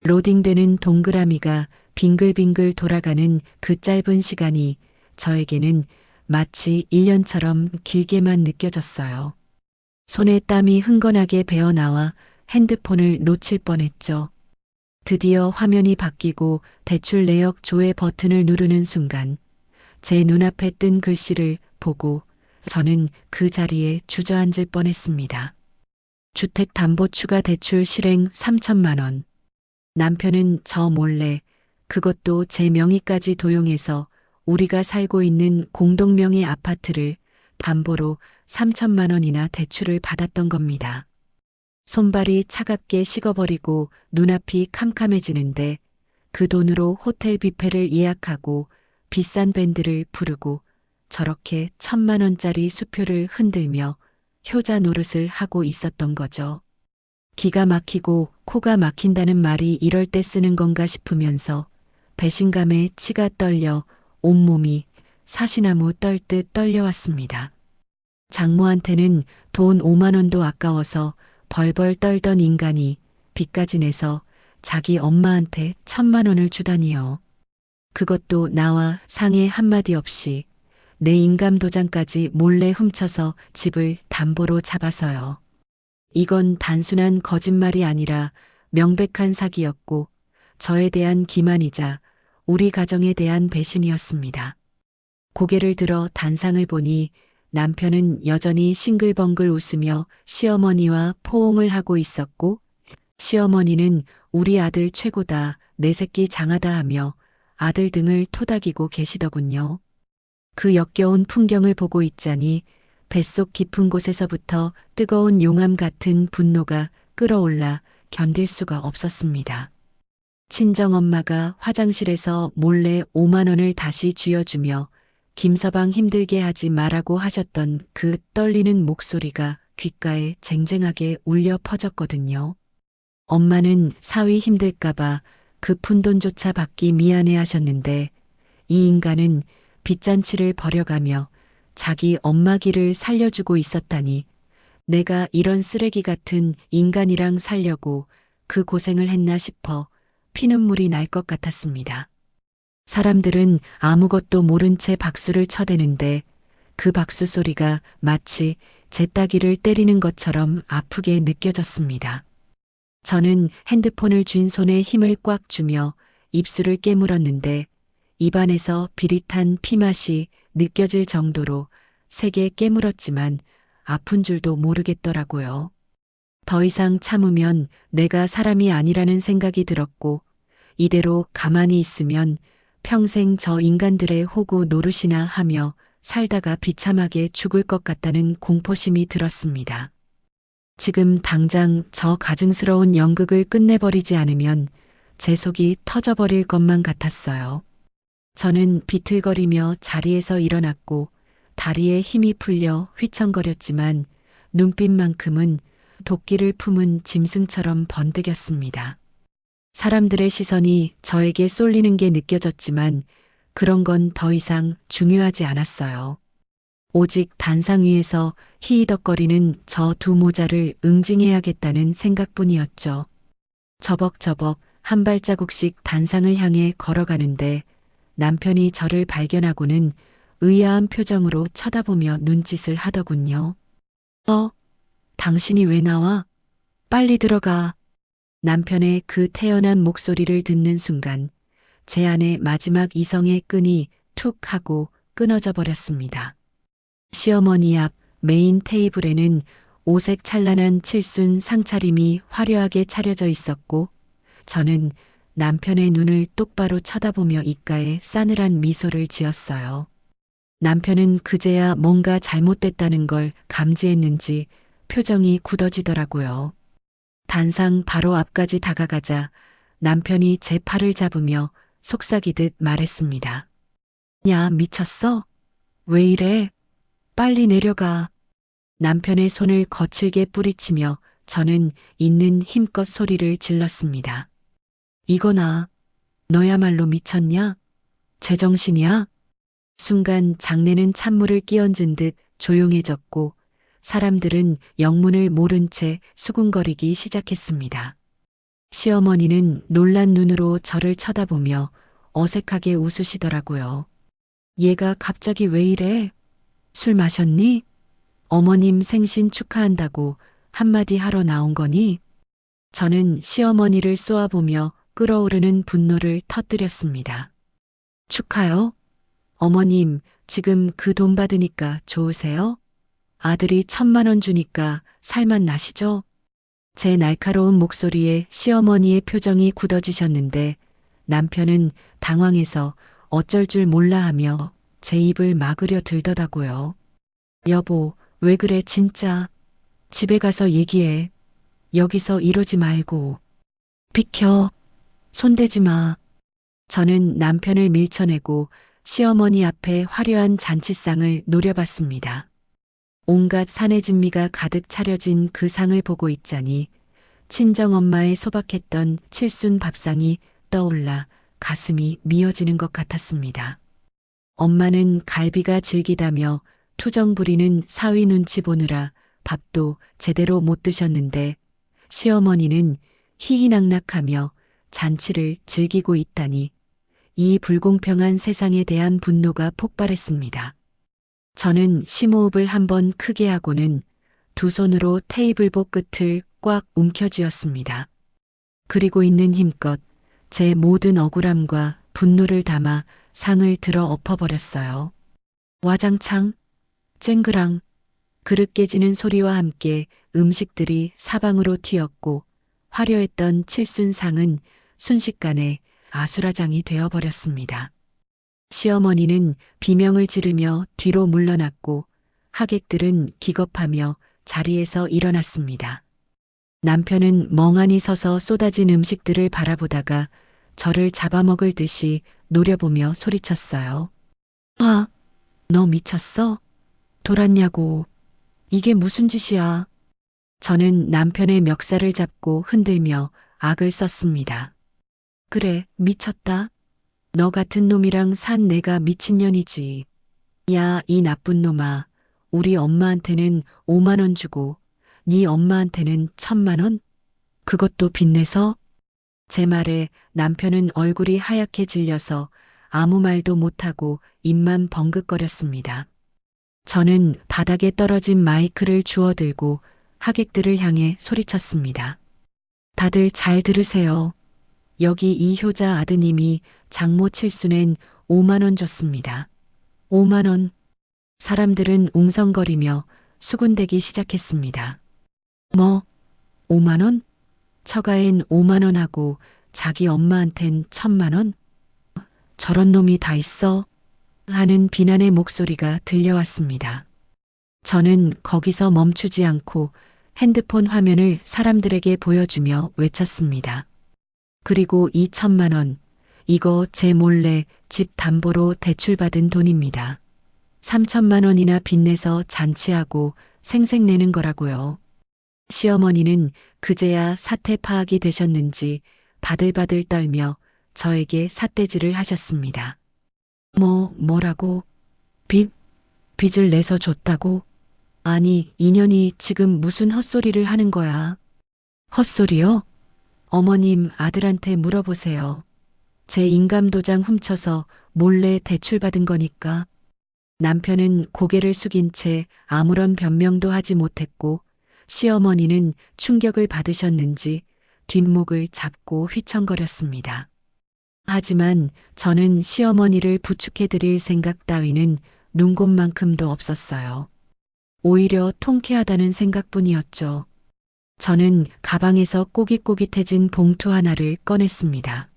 S1: 로딩되는 동그라미가 빙글빙글 돌아가는 그 짧은 시간이 저에게는 마치 1년처럼 길게만 느껴졌어요. 손에 땀이 흥건하게 배어나와 핸드폰을 놓칠 뻔했죠. 드디어 화면이 바뀌고 대출 내역 조회 버튼을 누르는 순간 제 눈앞에 뜬 글씨를 보고 저는 그 자리에 주저앉을 뻔했습니다. 주택담보추가대출 실행 3,000만 원. 남편은 저 몰래 그것도 제 명의까지 도용해서 우리가 살고 있는 공동명의 아파트를 담보로 3,000만 원이나 대출을 받았던 겁니다. 손발이 차갑게 식어버리고 눈앞이 캄캄해지는데 그 돈으로 호텔 뷔페를 예약하고 비싼 밴드를 부르고 저렇게 1,000만 원짜리 수표를 흔들며 효자 노릇을 하고 있었던 거죠. 기가 막히고 코가 막힌다는 말이 이럴 때 쓰는 건가 싶으면서 배신감에 치가 떨려 온몸이 사시나무 떨듯 떨려왔습니다. 장모한테는 돈 5만 원도 아까워서 벌벌 떨던 인간이 빚까지 내서 자기 엄마한테 1,000만 원을 주다니요. 그것도 나와 상의 한마디 없이 내 인감 도장까지 몰래 훔쳐서 집을 담보로 잡아서요. 이건 단순한 거짓말이 아니라 명백한 사기였고 저에 대한 기만이자 우리 가정에 대한 배신이었습니다. 고개를 들어 단상을 보니 남편은 여전히 싱글벙글 웃으며 시어머니와 포옹을 하고 있었고 시어머니는 우리 아들 최고다, 내 새끼 장하다 하며 아들 등을 토닥이고 계시더군요. 그 역겨운 풍경을 보고 있자니 뱃속 깊은 곳에서부터 뜨거운 용암 같은 분노가 끓어올라 견딜 수가 없었습니다. 친정엄마가 화장실에서 몰래 5만 원을 다시 쥐어주며 김서방 힘들게 하지 말라고 하셨던 그 떨리는 목소리가 귓가에 쟁쟁하게 울려 퍼졌거든요. 엄마는 사위 힘들까봐 그 푼돈조차 받기 미안해 하셨는데 이 인간은 빚잔치를 벌여가며 자기 엄마 길을 살려주고 있었다니 내가 이런 쓰레기 같은 인간이랑 살려고 그 고생을 했나 싶어 피눈물이 날 것 같았습니다. 사람들은 아무것도 모른 채 박수를 쳐대는데 그 박수 소리가 마치 제 따귀를 때리는 것처럼 아프게 느껴졌습니다. 저는 핸드폰을 쥔 손에 힘을 꽉 주며 입술을 깨물었는데 입안에서 비릿한 피맛이 느껴질 정도로 세게 깨물었지만 아픈 줄도 모르겠더라고요. 더 이상 참으면 내가 사람이 아니라는 생각이 들었고 이대로 가만히 있으면 평생 저 인간들의 호구 노릇이나 하며 살다가 비참하게 죽을 것 같다는 공포심이 들었습니다. 지금 당장 저 가증스러운 연극을 끝내버리지 않으면 제 속이 터져버릴 것만 같았어요. 저는 비틀거리며 자리에서 일어났고 다리에 힘이 풀려 휘청거렸지만 눈빛만큼은 도끼를 품은 짐승처럼 번득였습니다. 사람들의 시선이 저에게 쏠리는 게 느껴졌지만 그런 건 더 이상 중요하지 않았어요. 오직 단상 위에서 히히덕거리는 저 두 모자를 응징해야겠다는 생각뿐이었죠. 저벅저벅 한 발자국씩 단상을 향해 걸어가는데 남편이 저를 발견하고는 의아한 표정으로 쳐다보며 눈짓을 하더군요. 당신이 왜 나와? 빨리 들어가. 남편의 그 태연한 목소리를 듣는 순간 제 안의 마지막 이성의 끈이 툭 하고 끊어져 버렸습니다. 시어머니 앞 메인 테이블에는 오색 찬란한 칠순 상차림이 화려하게 차려져 있었고 저는 남편의 눈을 똑바로 쳐다보며 입가에 싸늘한 미소를 지었어요. 남편은 그제야 뭔가 잘못됐다는 걸 감지했는지 표정이 굳어지더라고요. 단상 바로 앞까지 다가가자 남편이 제 팔을 잡으며 속삭이듯 말했습니다. 야, 미쳤어? 왜 이래? 빨리 내려가. 남편의 손을 거칠게 뿌리치며 저는 있는 힘껏 소리를 질렀습니다. 이거나, 너야말로 미쳤냐? 제정신이야? 순간 장내는 찬물을 끼얹은 듯 조용해졌고 사람들은 영문을 모른 채 수군거리기 시작했습니다. 시어머니는 놀란 눈으로 저를 쳐다보며 어색하게 웃으시더라고요. 얘가 갑자기 왜 이래? 술 마셨니? 어머님 생신 축하한다고 한마디 하러 나온 거니? 저는 시어머니를 쏘아보며 끓어오르는 분노를 터뜨렸습니다. 축하요? 어머님, 지금 그 돈 받으니까 좋으세요? 아들이 1,000만 원 주니까 살만 나시죠? 제 날카로운 목소리에 시어머니의 표정이 굳어지셨는데 남편은 당황해서 어쩔 줄 몰라 하며 제 입을 막으려 들더라고요. 여보, 왜 그래 진짜. 집에 가서 얘기해. 여기서 이러지 말고. 비켜. 손대지 마. 저는 남편을 밀쳐내고 시어머니 앞에 화려한 잔치상을 노려봤습니다. 온갖 사내 진미가 가득 차려진 그 상을 보고 있자니 친정엄마의 소박했던 칠순 밥상이 떠올라 가슴이 미어지는 것 같았습니다. 엄마는 갈비가 질기다며 투정 부리는 사위 눈치 보느라 밥도 제대로 못 드셨는데 시어머니는 희희낙낙하며 잔치를 즐기고 있다니 이 불공평한 세상에 대한 분노가 폭발했습니다. 저는 심호흡을 한번 크게 하고는 두 손으로 테이블복 끝을 꽉 움켜쥐었습니다. 그리고 있는 힘껏 제 모든 억울함과 분노를 담아 상을 들어 엎어버렸어요. 와장창, 쨍그랑, 그릇 깨지는 소리와 함께 음식들이 사방으로 튀었고 화려했던 칠순상은 순식간에 아수라장이 되어버렸습니다. 시어머니는 비명을 지르며 뒤로 물러났고 하객들은 기겁하며 자리에서 일어났습니다. 남편은 멍하니 서서 쏟아진 음식들을 바라보다가 저를 잡아먹을 듯이 노려보며 소리쳤어요. 아, 너 미쳤어? 돌았냐고. 이게 무슨 짓이야? 저는 남편의 멱살을 잡고 흔들며 악을 썼습니다. 그래, 미쳤다. 너 같은 놈이랑 산 내가 미친년이지. 야, 이 나쁜 놈아. 우리 엄마한테는 5만 원 주고 네 엄마한테는 1,000만 원? 그것도 빚내서? 제 말에 남편은 얼굴이 하얗게 질려서 아무 말도 못하고 입만 벙긋거렸습니다. 저는 바닥에 떨어진 마이크를 주워들고 하객들을 향해 소리쳤습니다. 다들 잘 들으세요. 여기 이 효자 아드님이 장모 칠순엔 5만 원 줬습니다. 5만 원. 사람들은 웅성거리며 수군대기 시작했습니다. 뭐, 5만 원? 처가엔 5만 원 하고 자기 엄마한텐 1,000만 원? 저런 놈이 다 있어? 하는 비난의 목소리가 들려왔습니다. 저는 거기서 멈추지 않고 핸드폰 화면을 사람들에게 보여주며 외쳤습니다. 그리고 2,000만 원, 이거 제 몰래 집 담보로 대출받은 돈입니다. 3,000만 원이나 빚내서 잔치하고 생색내는 거라고요. 시어머니는 그제야 사태 파악이 되셨는지 바들바들 떨며 저에게 삿대질을 하셨습니다. 뭐라고? 빚을 내서 줬다고? 아니, 인연이 지금 무슨 헛소리를 하는 거야? 헛소리요? 어머님 아들한테 물어보세요. 제 인감도장 훔쳐서 몰래 대출받은 거니까. 남편은 고개를 숙인 채 아무런 변명도 하지 못했고 시어머니는 충격을 받으셨는지 뒷목을 잡고 휘청거렸습니다. 하지만 저는 시어머니를 부축해드릴 생각 따위는 눈곱만큼도 없었어요. 오히려 통쾌하다는 생각뿐이었죠. 저는 가방에서 꼬깃꼬깃해진 봉투 하나를 꺼냈습니다.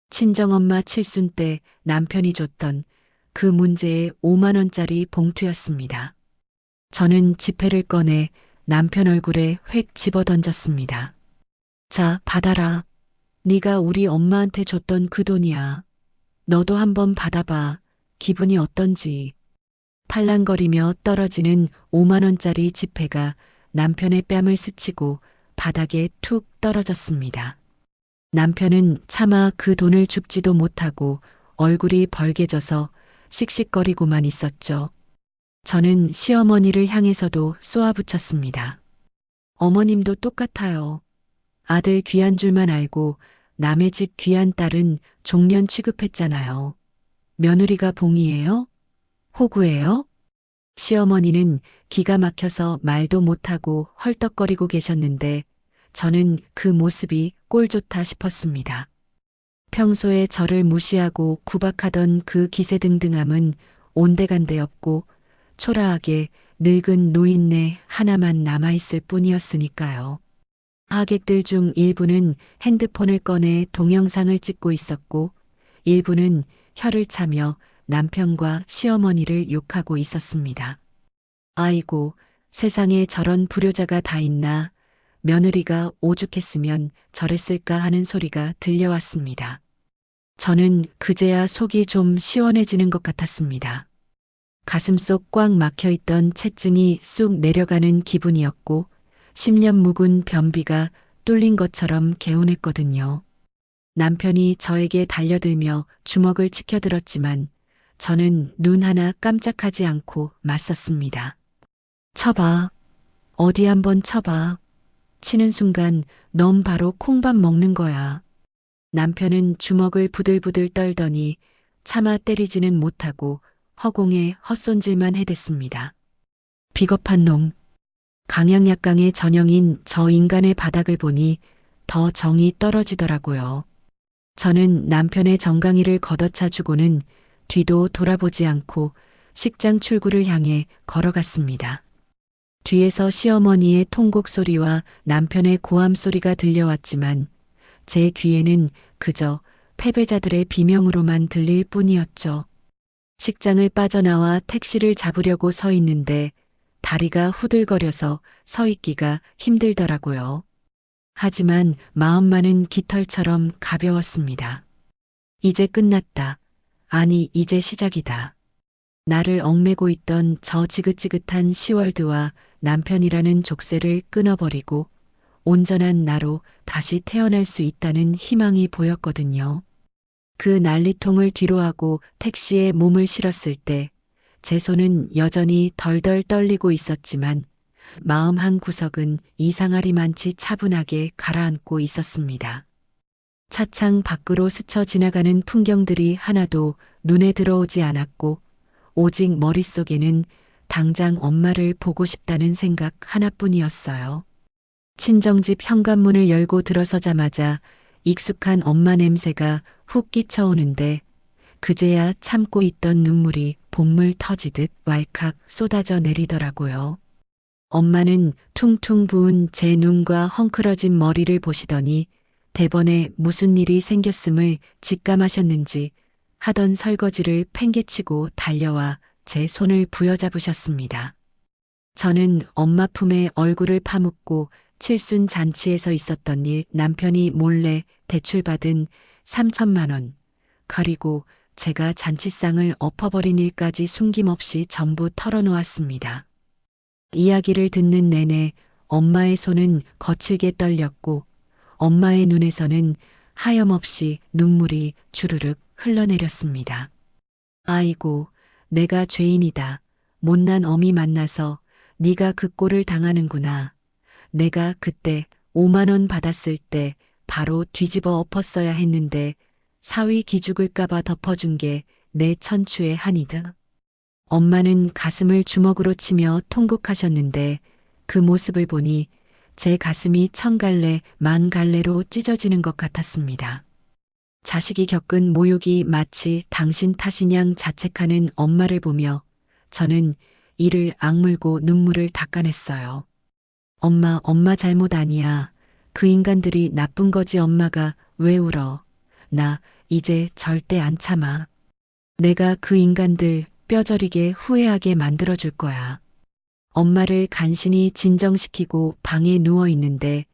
S1: 친정엄마 칠순 때 남편이 줬던 그 문제의 5만 원짜리 봉투였습니다. 저는 지폐를 꺼내 남편 얼굴에 획 집어던졌습니다. 자, 받아라. 네가 우리 엄마한테 줬던 그 돈이야. 너도 한번 받아봐. 기분이 어떤지. 팔랑거리며 떨어지는 5만 원짜리 지폐가 남편의 뺨을 스치고 바닥에 툭 떨어졌습니다. 남편은 차마 그 돈을 줍지도 못하고 얼굴이 벌개져서 씩씩거리고만 있었죠. 저는 시어머니를 향해서도 쏘아붙였습니다. 어머님도 똑같아요. 아들 귀한 줄만 알고 남의 집 귀한 딸은 종년 취급했잖아요. 며느리가 봉이에요? 호구예요? 시어머니는 기가 막혀서 말도 못하고 헐떡거리고 계셨는데 저는 그 모습이 꼴좋다 싶었습니다. 평소에 저를 무시하고 구박하던 그 기세등등함은 온데간데 없고 초라하게 늙은 노인네 하나만 남아있을 뿐이었으니까요. 하객들 중 일부는 핸드폰을 꺼내 동영상을 찍고 있었고 일부는 혀를 차며 남편과 시어머니를 욕하고 있었습니다. 아이고, 세상에 저런 불효자가 다 있나. 며느리가 오죽했으면 저랬을까 하는 소리가 들려왔습니다. 저는 그제야 속이 좀 시원해지는 것 같았습니다. 가슴속 꽉 막혀있던 체증이 쑥 내려가는 기분이었고 10년 묵은 변비가 뚫린 것처럼 개운했거든요. 남편이 저에게 달려들며 주먹을 치켜들었지만 저는 눈 하나 깜짝하지 않고 맞섰습니다. 쳐봐. 어디 한번 쳐봐. 치는 순간 넌 바로 콩밥 먹는 거야. 남편은 주먹을 부들부들 떨더니 차마 때리지는 못하고 허공에 헛손질만 해댔습니다. 비겁한 놈. 강약약강의 전형인 저 인간의 바닥을 보니 더 정이 떨어지더라고요. 저는 남편의 정강이를 걷어차 주고는 뒤도 돌아보지 않고 식장 출구를 향해 걸어갔습니다. 뒤에서 시어머니의 통곡 소리와 남편의 고함 소리가 들려왔지만 제 귀에는 그저 패배자들의 비명으로만 들릴 뿐이었죠. 식장을 빠져나와 택시를 잡으려고 서 있는데 다리가 후들거려서 서 있기가 힘들더라고요. 하지만 마음만은 깃털처럼 가벼웠습니다. 이제 끝났다. 아니, 이제 시작이다. 나를 얽매고 있던 저 지긋지긋한 시월드와 남편이라는 족쇄를 끊어버리고 온전한 나로 다시 태어날 수 있다는 희망이 보였거든요. 그 난리통을 뒤로하고 택시에 몸을 실었을 때 제 손은 여전히 덜덜 떨리고 있었지만 마음 한 구석은 이상하리만치 차분하게 가라앉고 있었습니다. 차창 밖으로 스쳐 지나가는 풍경들이 하나도 눈에 들어오지 않았고 오직 머릿속에는 당장 엄마를 보고 싶다는 생각 하나뿐이었어요. 친정집 현관문을 열고 들어서자마자 익숙한 엄마 냄새가 훅 끼쳐오는데 그제야 참고 있던 눈물이 복물 터지듯 왈칵 쏟아져 내리더라고요. 엄마는 퉁퉁 부은 제 눈과 헝클어진 머리를 보시더니 대번에 무슨 일이 생겼음을 직감하셨는지 하던 설거지를 팽개치고 달려와 제 손을 부여잡으셨습니다. 저는 엄마 품에 얼굴을 파묻고 칠순 잔치에서 있었던 일, 남편이 몰래 대출받은 3천만 원, 그리고 제가 잔치상을 엎어버린 일까지 숨김없이 전부 털어놓았습니다. 이야기를 듣는 내내 엄마의 손은 거칠게 떨렸고 엄마의 눈에서는 하염없이 눈물이 주르륵 흘러내렸습니다. 아이고, 내가 죄인이다. 못난 어미 만나서 네가 그 꼴을 당하는구나. 내가 그때 5만 원 받았을 때 바로 뒤집어 엎었어야 했는데 사위 기죽을까봐 덮어준 게 내 천추의 한이다. 엄마는 가슴을 주먹으로 치며 통곡하셨는데 그 모습을 보니 제 가슴이 천 갈래 만 갈래로 찢어지는 것 같았습니다. 자식이 겪은 모욕이 마치 당신 탓이냥 자책하는 엄마를 보며 저는 이를 악물고 눈물을 닦아냈어요. 엄마 잘못 아니야. 그 인간들이 나쁜 거지. 엄마가 왜 울어. 나 이제 절대 안 참아. 내가 그 인간들 뼈저리게 후회하게 만들어줄 거야. 엄마를 간신히 진정시키고 방에 누워 있는데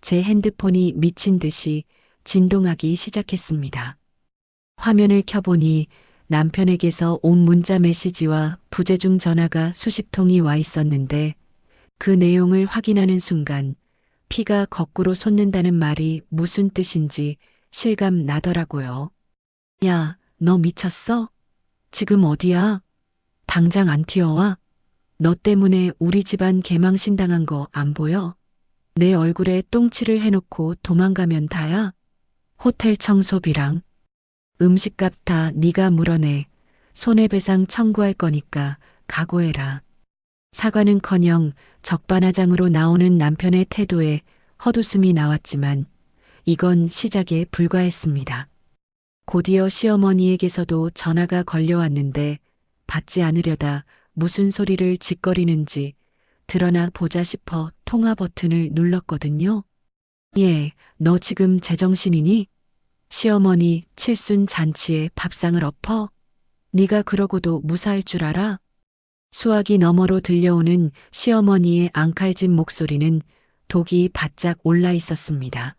S1: 제 핸드폰이 미친 듯이 진동하기 시작했습니다. 화면을 켜보니 남편에게서 온 문자 메시지와 부재중 전화가 수십 통이 와 있었는데 그 내용을 확인하는 순간 피가 거꾸로 솟는다는 말이 무슨 뜻인지 실감 나더라고요. 야, 너 미쳤어? 지금 어디야? 당장 안 튀어와? 너 때문에 우리 집안 개망신 당한 거 안 보여? 내 얼굴에 똥칠을 해놓고 도망가면 다야? 호텔 청소비랑 음식값 다 네가 물어내. 손해배상 청구할 거니까 각오해라. 사과는커녕 적반하장으로 나오는 남편의 태도에 헛웃음이 나왔지만 이건 시작에 불과했습니다. 곧이어 시어머니에게서도 전화가 걸려왔는데 받지 않으려다 무슨 소리를 짓거리는지 드러나 보자 싶어 통화 버튼을 눌렀거든요. 예, 너 지금 제정신이니? 시어머니 칠순 잔치에 밥상을 엎어? 네가 그러고도 무사할 줄 알아? 수화기 너머로 들려오는 시어머니의 앙칼진 목소리는 독이 바짝 올라 있었습니다.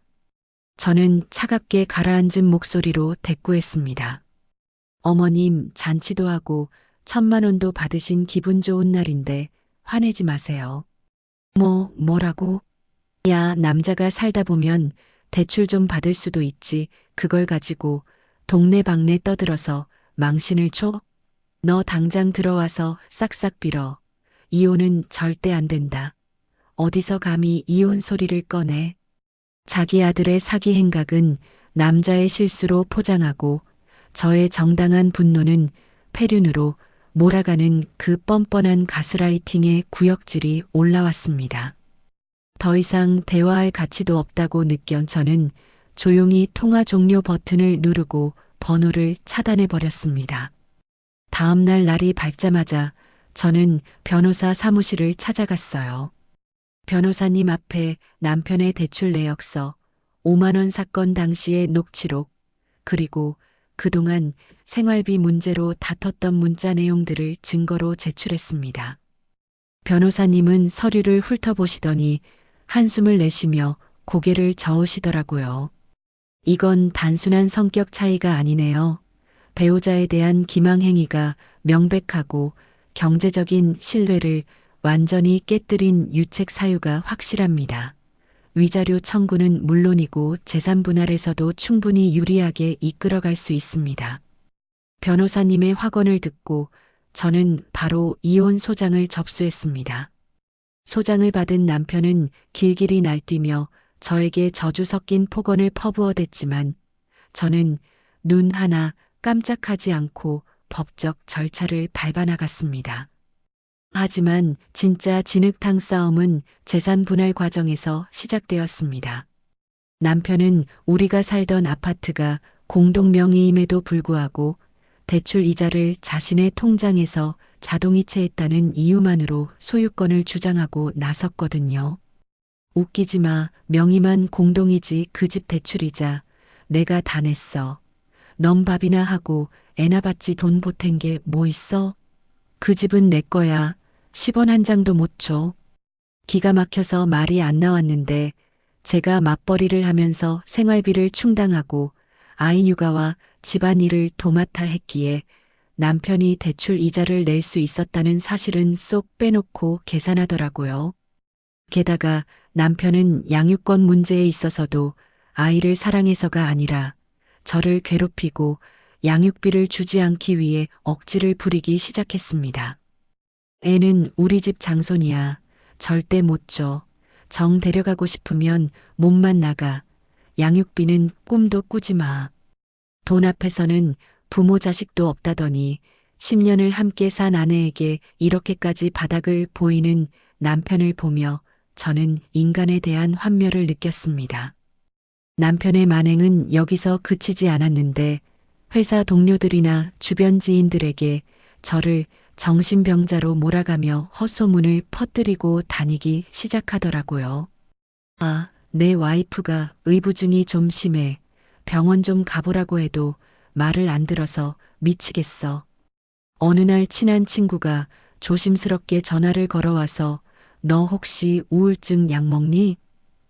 S1: 저는 차갑게 가라앉은 목소리로 대꾸했습니다. 어머님, 잔치도 하고 1,000만 원도 받으신 기분 좋은 날인데 화내지 마세요. 뭐라고? 야, 남자가 살다 보면 대출 좀 받을 수도 있지. 그걸 가지고 동네방네 떠들어서 망신을 줘? 너 당장 들어와서 싹싹 빌어. 이혼은 절대 안 된다. 어디서 감히 이혼 소리를 꺼내. 자기 아들의 사기 행각은 남자의 실수로 포장하고 저의 정당한 분노는 폐륜으로 몰아가는 그 뻔뻔한 가스라이팅의 구역질이 올라왔습니다. 더 이상 대화할 가치도 없다고 느껴 저는 조용히 통화 종료 버튼을 누르고 번호를 차단해 버렸습니다. 다음 날 날이 밝자마자 저는 변호사 사무실을 찾아갔어요. 변호사님 앞에 남편의 대출 내역서, 5만 원 사건 당시의 녹취록, 그리고 그동안 생활비 문제로 다퉜던 문자 내용들을 증거로 제출했습니다. 변호사님은 서류를 훑어보시더니 한숨을 내쉬며 고개를 저으시더라고요. 이건 단순한 성격 차이가 아니네요. 배우자에 대한 기망행위가 명백하고 경제적인 신뢰를 완전히 깨뜨린 유책 사유가 확실합니다. 위자료 청구는 물론이고 재산 분할에서도 충분히 유리하게 이끌어갈 수 있습니다. 변호사님의 확언을 듣고 저는 바로 이혼 소장을 접수했습니다. 소장을 받은 남편은 길길이 날뛰며 저에게 저주 섞인 폭언을 퍼부어댔지만 저는 눈 하나 깜짝하지 않고 법적 절차를 밟아나갔습니다. 하지만 진짜 진흙탕 싸움은 재산 분할 과정에서 시작되었습니다. 남편은 우리가 살던 아파트가 공동 명의임에도 불구하고 대출 이자를 자신의 통장에서 자동이체했다는 이유만으로 소유권을 주장하고 나섰거든요. 웃기지 마. 명의만 공동이지 그 집 대출이자 내가 다 냈어. 넌 밥이나 하고 애나 받지 돈 보탠 게 뭐 있어? 그 집은 내 거야. 10원 한 장도 못 줘. 기가 막혀서 말이 안 나왔는데 제가 맞벌이를 하면서 생활비를 충당하고 아이 육아와 집안일을 도맡아 했기에 남편이 대출 이자를 낼 수 있었다는 사실은 쏙 빼놓고 계산하더라고요. 게다가 남편은 양육권 문제에 있어서도 아이를 사랑해서가 아니라 저를 괴롭히고 양육비를 주지 않기 위해 억지를 부리기 시작했습니다. 애는 우리 집 장손이야. 절대 못 줘. 정 데려가고 싶으면 몸만 나가. 양육비는 꿈도 꾸지 마. 돈 앞에서는 부모 자식도 없다더니 10년을 함께 산 아내에게 이렇게까지 바닥을 보이는 남편을 보며 저는 인간에 대한 환멸을 느꼈습니다. 남편의 만행은 여기서 그치지 않았는데 회사 동료들이나 주변 지인들에게 저를 정신병자로 몰아가며 헛소문을 퍼뜨리고 다니기 시작하더라고요. 아, 내 와이프가 의부증이 좀 심해. 병원 좀 가보라고 해도 말을 안 들어서 미치겠어. 어느 날 친한 친구가 조심스럽게 전화를 걸어와서 너 혹시 우울증 약 먹니?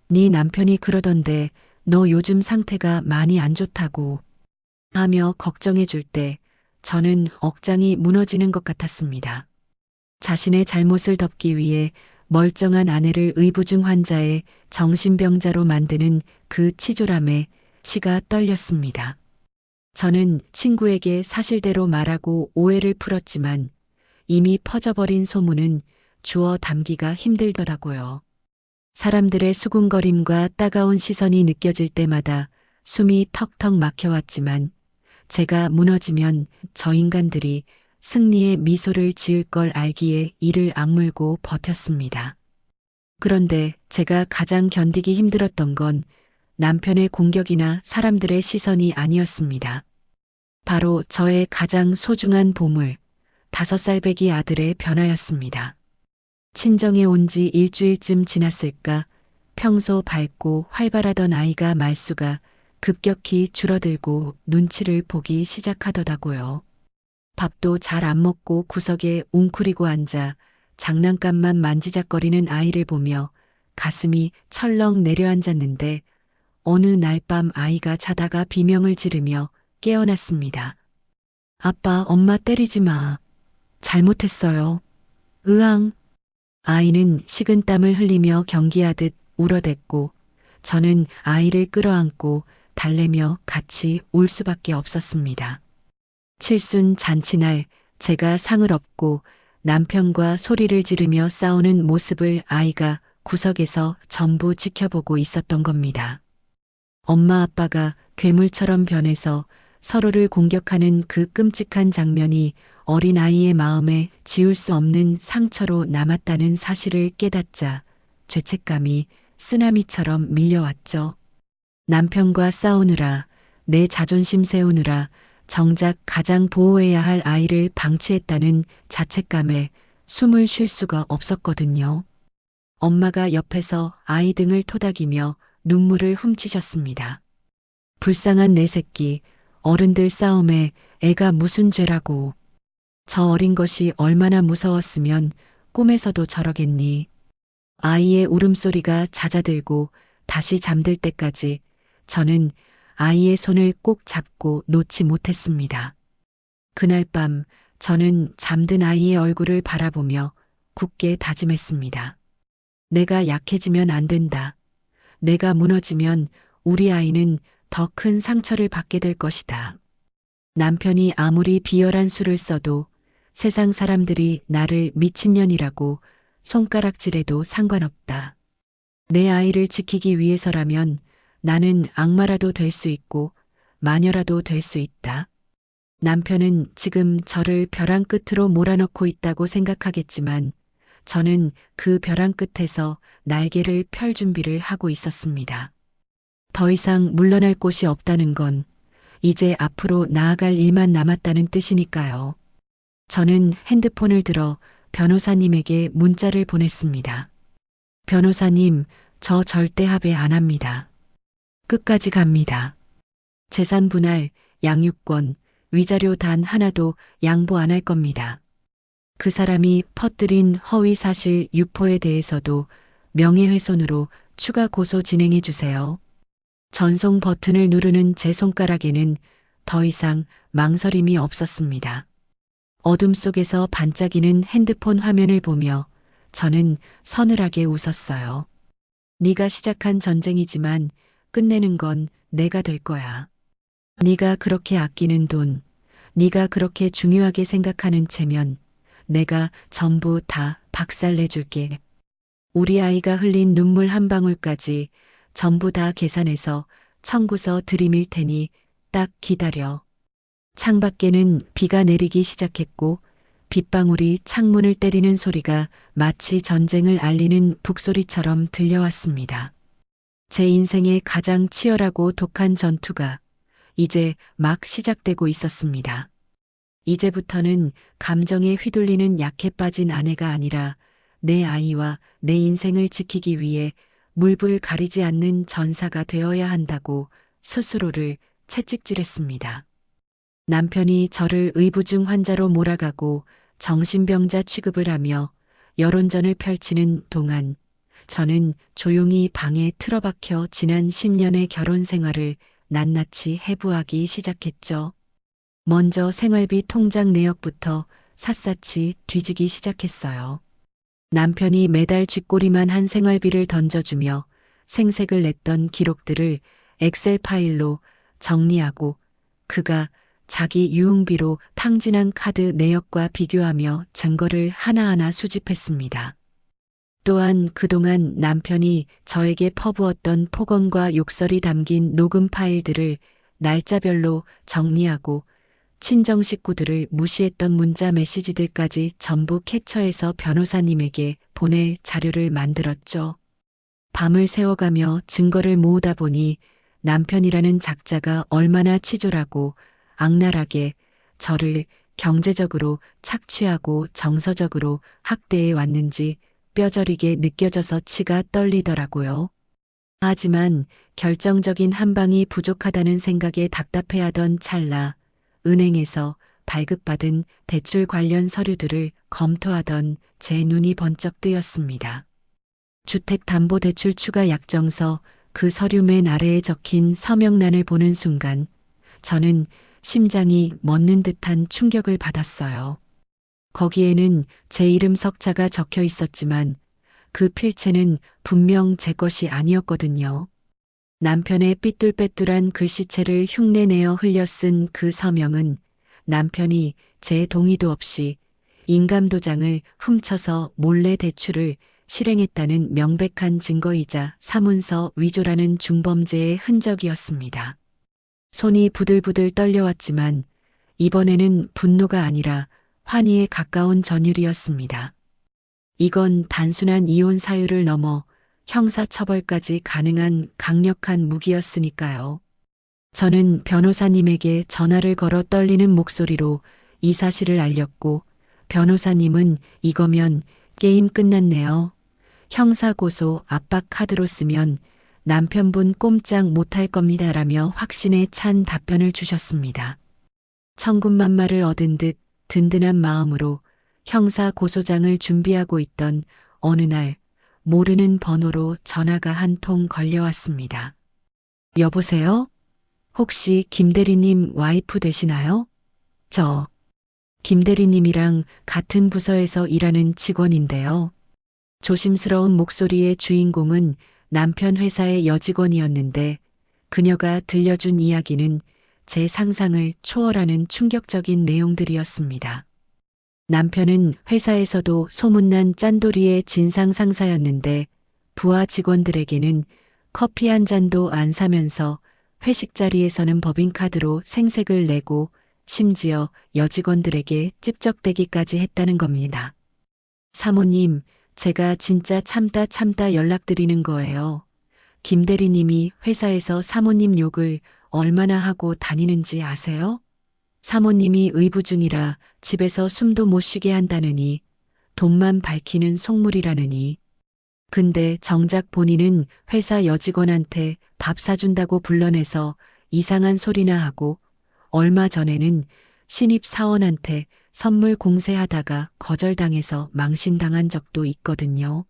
S1: 네 남편이 그러던데 너 요즘 상태가 많이 안 좋다고 하며 걱정해 줄 때 저는 억장이 무너지는 것 같았습니다. 자신의 잘못을 덮기 위해 멀쩡한 아내를 의부증 환자의 정신병자로 만드는 그 치졸함에 치가 떨렸습니다. 저는 친구에게 사실대로 말하고 오해를 풀었지만 이미 퍼져버린 소문은 주워 담기가 힘들더라고요. 사람들의 수군거림과 따가운 시선이 느껴질 때마다 숨이 턱턱 막혀왔지만 제가 무너지면 저 인간들이 승리의 미소를 지을 걸 알기에 이를 악물고 버텼습니다. 그런데 제가 가장 견디기 힘들었던 건 남편의 공격이나 사람들의 시선이 아니었습니다. 바로 저의 가장 소중한 보물, 5살배기 아들의 변화였습니다. 친정에 온 지 일주일쯤 지났을까 평소 밝고 활발하던 아이가 말수가 급격히 줄어들고 눈치를 보기 시작하더라고요. 밥도 잘 안 먹고 구석에 웅크리고 앉아 장난감만 만지작거리는 아이를 보며 가슴이 철렁 내려앉았는데 어느 날 밤 아이가 자다가 비명을 지르며 깨어났습니다. 아빠, 엄마 때리지 마. 잘못했어요. 으앙. 아이는 식은땀을 흘리며 경기하듯 울어댔고 저는 아이를 끌어안고 달래며 같이 울 수밖에 없었습니다. 칠순 잔치날 제가 상을 얻고 남편과 소리를 지르며 싸우는 모습을 아이가 구석에서 전부 지켜보고 있었던 겁니다. 엄마 아빠가 괴물처럼 변해서 서로를 공격하는 그 끔찍한 장면이 어린 아이의 마음에 지울 수 없는 상처로 남았다는 사실을 깨닫자 죄책감이 쓰나미처럼 밀려왔죠. 남편과 싸우느라, 내 자존심 세우느라 정작 가장 보호해야 할 아이를 방치했다는 자책감에 숨을 쉴 수가 없었거든요. 엄마가 옆에서 아이 등을 토닥이며 눈물을 훔치셨습니다. 불쌍한 내 새끼, 어른들 싸움에 애가 무슨 죄라고. 저 어린 것이 얼마나 무서웠으면 꿈에서도 저러겠니. 아이의 울음소리가 잦아들고 다시 잠들 때까지 저는 아이의 손을 꼭 잡고 놓지 못했습니다. 그날 밤 저는 잠든 아이의 얼굴을 바라보며 굳게 다짐했습니다. 내가 약해지면 안 된다. 내가 무너지면 우리 아이는 더 큰 상처를 받게 될 것이다. 남편이 아무리 비열한 수를 써도 세상 사람들이 나를 미친년이라고 손가락질해도 상관없다. 내 아이를 지키기 위해서라면 나는 악마라도 될 수 있고 마녀라도 될 수 있다. 남편은 지금 저를 벼랑 끝으로 몰아넣고 있다고 생각하겠지만 저는 그 벼랑 끝에서 날개를 펼 준비를 하고 있었습니다. 더 이상 물러날 곳이 없다는 건 이제 앞으로 나아갈 일만 남았다는 뜻이니까요. 저는 핸드폰을 들어 변호사님에게 문자를 보냈습니다. 변호사님, 저 절대 합의 안 합니다. 끝까지 갑니다. 재산 분할, 양육권, 위자료 단 하나도 양보 안 할 겁니다. 그 사람이 퍼뜨린 허위 사실 유포에 대해서도 명예훼손으로 추가 고소 진행해 주세요. 전송 버튼을 누르는 제 손가락에는 더 이상 망설임이 없었습니다. 어둠 속에서 반짝이는 핸드폰 화면을 보며 저는 서늘하게 웃었어요. 네가 시작한 전쟁이지만 끝내는 건 내가 될 거야. 네가 그렇게 아끼는 돈, 네가 그렇게 중요하게 생각하는 채면 내가 전부 다 박살내줄게. 우리 아이가 흘린 눈물 한 방울까지 전부 다 계산해서 청구서 들이밀 테니 딱 기다려. 창밖에는 비가 내리기 시작했고 빗방울이 창문을 때리는 소리가 마치 전쟁을 알리는 북소리처럼 들려왔습니다. 제 인생의 가장 치열하고 독한 전투가 이제 막 시작되고 있었습니다. 이제부터는 감정에 휘둘리는 약해 빠진 아내가 아니라 내 아이와 내 인생을 지키기 위해 물불 가리지 않는 전사가 되어야 한다고 스스로를 채찍질했습니다. 남편이 저를 의부증 환자로 몰아가고 정신병자 취급을 하며 여론전을 펼치는 동안 저는 조용히 방에 틀어박혀 지난 10년의 결혼 생활을 낱낱이 해부하기 시작했죠. 먼저 생활비 통장 내역부터 샅샅이 뒤지기 시작했어요. 남편이 매달 쥐꼬리만 한 생활비를 던져주며 생색을 냈던 기록들을 엑셀 파일로 정리하고 그가 자기 유흥비로 탕진한 카드 내역과 비교하며 증거를 하나하나 수집했습니다. 또한 그동안 남편이 저에게 퍼부었던 폭언과 욕설이 담긴 녹음 파일들을 날짜별로 정리하고 친정 식구들을 무시했던 문자 메시지들까지 전부 캡처해서 변호사님에게 보낼 자료를 만들었죠. 밤을 새워가며 증거를 모으다 보니 남편이라는 작자가 얼마나 치졸하고 악랄하게 저를 경제적으로 착취하고 정서적으로 학대해 왔는지 뼈저리게 느껴져서 치가 떨리더라고요. 하지만 결정적인 한 방이 부족하다는 생각에 답답해하던 찰나 은행에서 발급받은 대출 관련 서류들을 검토하던 제 눈이 번쩍 뜨였습니다. 주택담보대출 추가 약정서 그 서류 맨 아래에 적힌 서명란을 보는 순간 저는 심장이 멎는 듯한 충격을 받았어요. 거기에는 제 이름 석자가 적혀 있었지만 그 필체는 분명 제 것이 아니었거든요. 남편의 삐뚤빼뚤한 글씨체를 흉내내어 흘려 쓴 그 서명은 남편이 제 동의도 없이 인감도장을 훔쳐서 몰래 대출을 실행했다는 명백한 증거이자 사문서 위조라는 중범죄의 흔적이었습니다. 손이 부들부들 떨려왔지만 이번에는 분노가 아니라 환희에 가까운 전율이었습니다. 이건 단순한 이혼 사유를 넘어 형사처벌까지 가능한 강력한 무기였으니까요. 저는 변호사님에게 전화를 걸어 떨리는 목소리로 이 사실을 알렸고, 변호사님은 이거면 게임 끝났네요. 형사고소 압박 카드로 쓰면 남편분 꼼짝 못할 겁니다라며 확신에 찬 답변을 주셨습니다. 천군만마를 얻은 듯 든든한 마음으로 형사고소장을 준비하고 있던 어느 날 모르는 번호로 전화가 한 통 걸려왔습니다. 여보세요? 혹시 김대리님 와이프 되시나요? 저 김대리님이랑 같은 부서에서 일하는 직원인데요. 조심스러운 목소리의 주인공은 남편 회사의 여직원이었는데 그녀가 들려준 이야기는 제 상상을 초월하는 충격적인 내용들이었습니다. 남편은 회사에서도 소문난 짠돌이의 진상 상사였는데 부하 직원들에게는 커피 한 잔도 안 사면서 회식 자리에서는 법인카드로 생색을 내고 심지어 여직원들에게 찝적대기까지 했다는 겁니다. 사모님, 제가 진짜 참다 연락드리는 거예요. 김 대리님이 회사에서 사모님 욕을 얼마나 하고 다니는지 아세요? 사모님이 의부 중이라 집에서 숨도 못 쉬게 한다느니, 돈만 밝히는 속물이라느니. 근데 정작 본인은 회사 여직원한테 밥 사준다고 불러내서 이상한 소리나 하고, 얼마 전에는 신입 사원한테 선물 공세하다가 거절당해서 망신당한 적도 있거든요.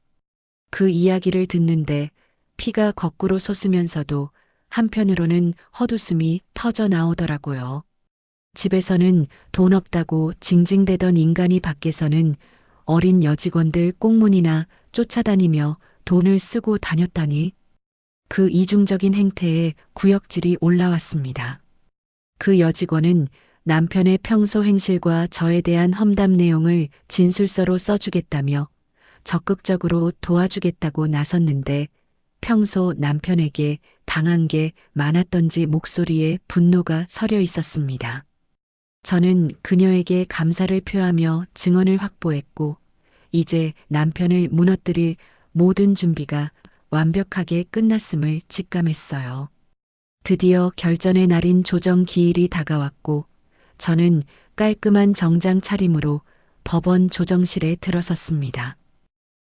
S1: 그 이야기를 듣는데 피가 거꾸로 솟으면서도 한편으로는 헛웃음이 터져 나오더라고요. 집에서는 돈 없다고 징징대던 인간이 밖에서는 어린 여직원들 꽁문이나 쫓아다니며 돈을 쓰고 다녔다니. 그 이중적인 행태에 구역질이 올라왔습니다. 그 여직원은 남편의 평소 행실과 저에 대한 험담 내용을 진술서로 써주겠다며 적극적으로 도와주겠다고 나섰는데 평소 남편에게 당한 게 많았던지 목소리에 분노가 서려 있었습니다. 저는 그녀에게 감사를 표하며 증언을 확보했고 이제 남편을 무너뜨릴 모든 준비가 완벽하게 끝났음을 직감했어요. 드디어 결전의 날인 조정 기일이 다가왔고 저는 깔끔한 정장 차림으로 법원 조정실에 들어섰습니다.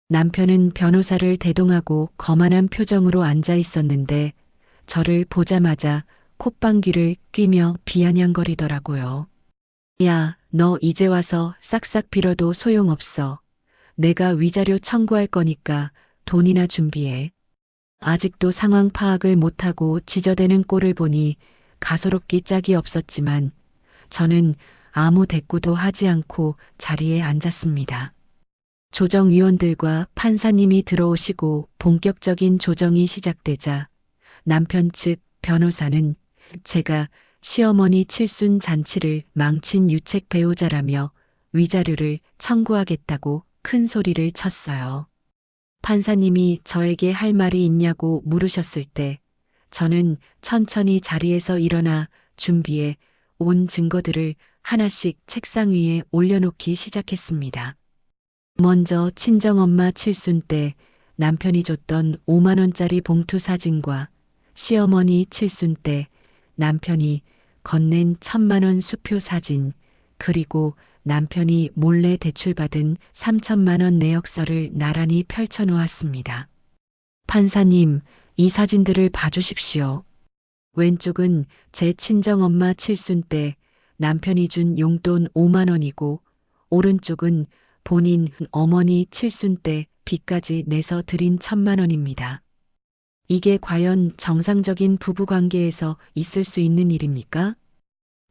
S1: 남편은 변호사를 대동하고 거만한 표정으로 앉아 있었는데 저를 보자마자 콧방귀를 뀌며 비아냥거리더라고요. 야, 너 이제 와서 싹싹 빌어도 소용없어. 내가 위자료 청구할 거니까 돈이나 준비해. 아직도 상황 파악을 못하고 지저대는 꼴을 보니 가소롭기 짝이 없었지만 저는 아무 대꾸도 하지 않고 자리에 앉았습니다. 조정위원들과 판사님이 들어오시고 본격적인 조정이 시작되자 남편 측 변호사는 제가 시어머니 칠순 잔치를 망친 유책 배우자라며 위자료를 청구하겠다고 큰 소리를 쳤어요. 판사님이 저에게 할 말이 있냐고 물으셨을 때 저는 천천히 자리에서 일어나 준비해 온 증거들을 하나씩 책상 위에 올려놓기 시작했습니다. 먼저 친정엄마 칠순 때 남편이 줬던 5만 원짜리 봉투 사진과 시어머니 칠순 때 남편이 건넨 1,000만 원 수표 사진, 그리고 남편이 몰래 대출받은 3천만 원 내역서를 나란히 펼쳐놓았습니다. 판사님, 이 사진들을 봐주십시오. 왼쪽은 제 친정엄마 칠순 때 남편이 준 용돈 5만 원이고 오른쪽은 본인 어머니 칠순 때 빚까지 내서 드린 1,000만 원입니다. 이게 과연 정상적인 부부관계에서 있을 수 있는 일입니까?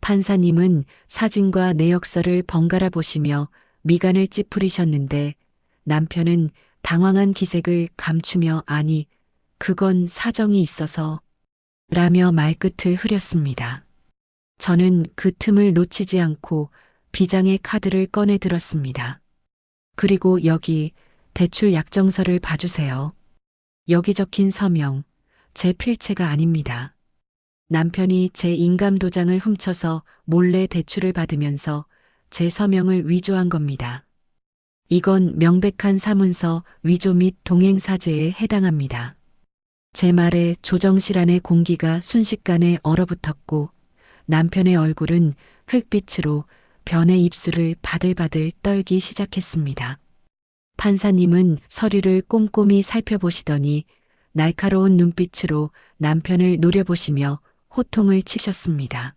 S1: 판사님은 사진과 내역서를 번갈아 보시며 미간을 찌푸리셨는데 남편은 당황한 기색을 감추며 아니, 그건 사정이 있어서 라며 말끝을 흐렸습니다. 저는 그 틈을 놓치지 않고 비장의 카드를 꺼내 들었습니다. 그리고 여기 대출 약정서를 봐주세요. 여기 적힌 서명, 제 필체가 아닙니다. 남편이 제 인감도장을 훔쳐서 몰래 대출을 받으면서 제 서명을 위조한 겁니다. 이건 명백한 사문서 위조 및 동행사죄에 해당합니다. 제 말에 조정실 안의 공기가 순식간에 얼어붙었고 남편의 얼굴은 흙빛으로 변의 입술을 바들바들 떨기 시작했습니다. 판사님은 서류를 꼼꼼히 살펴보시더니 날카로운 눈빛으로 남편을 노려보시며 호통을 치셨습니다.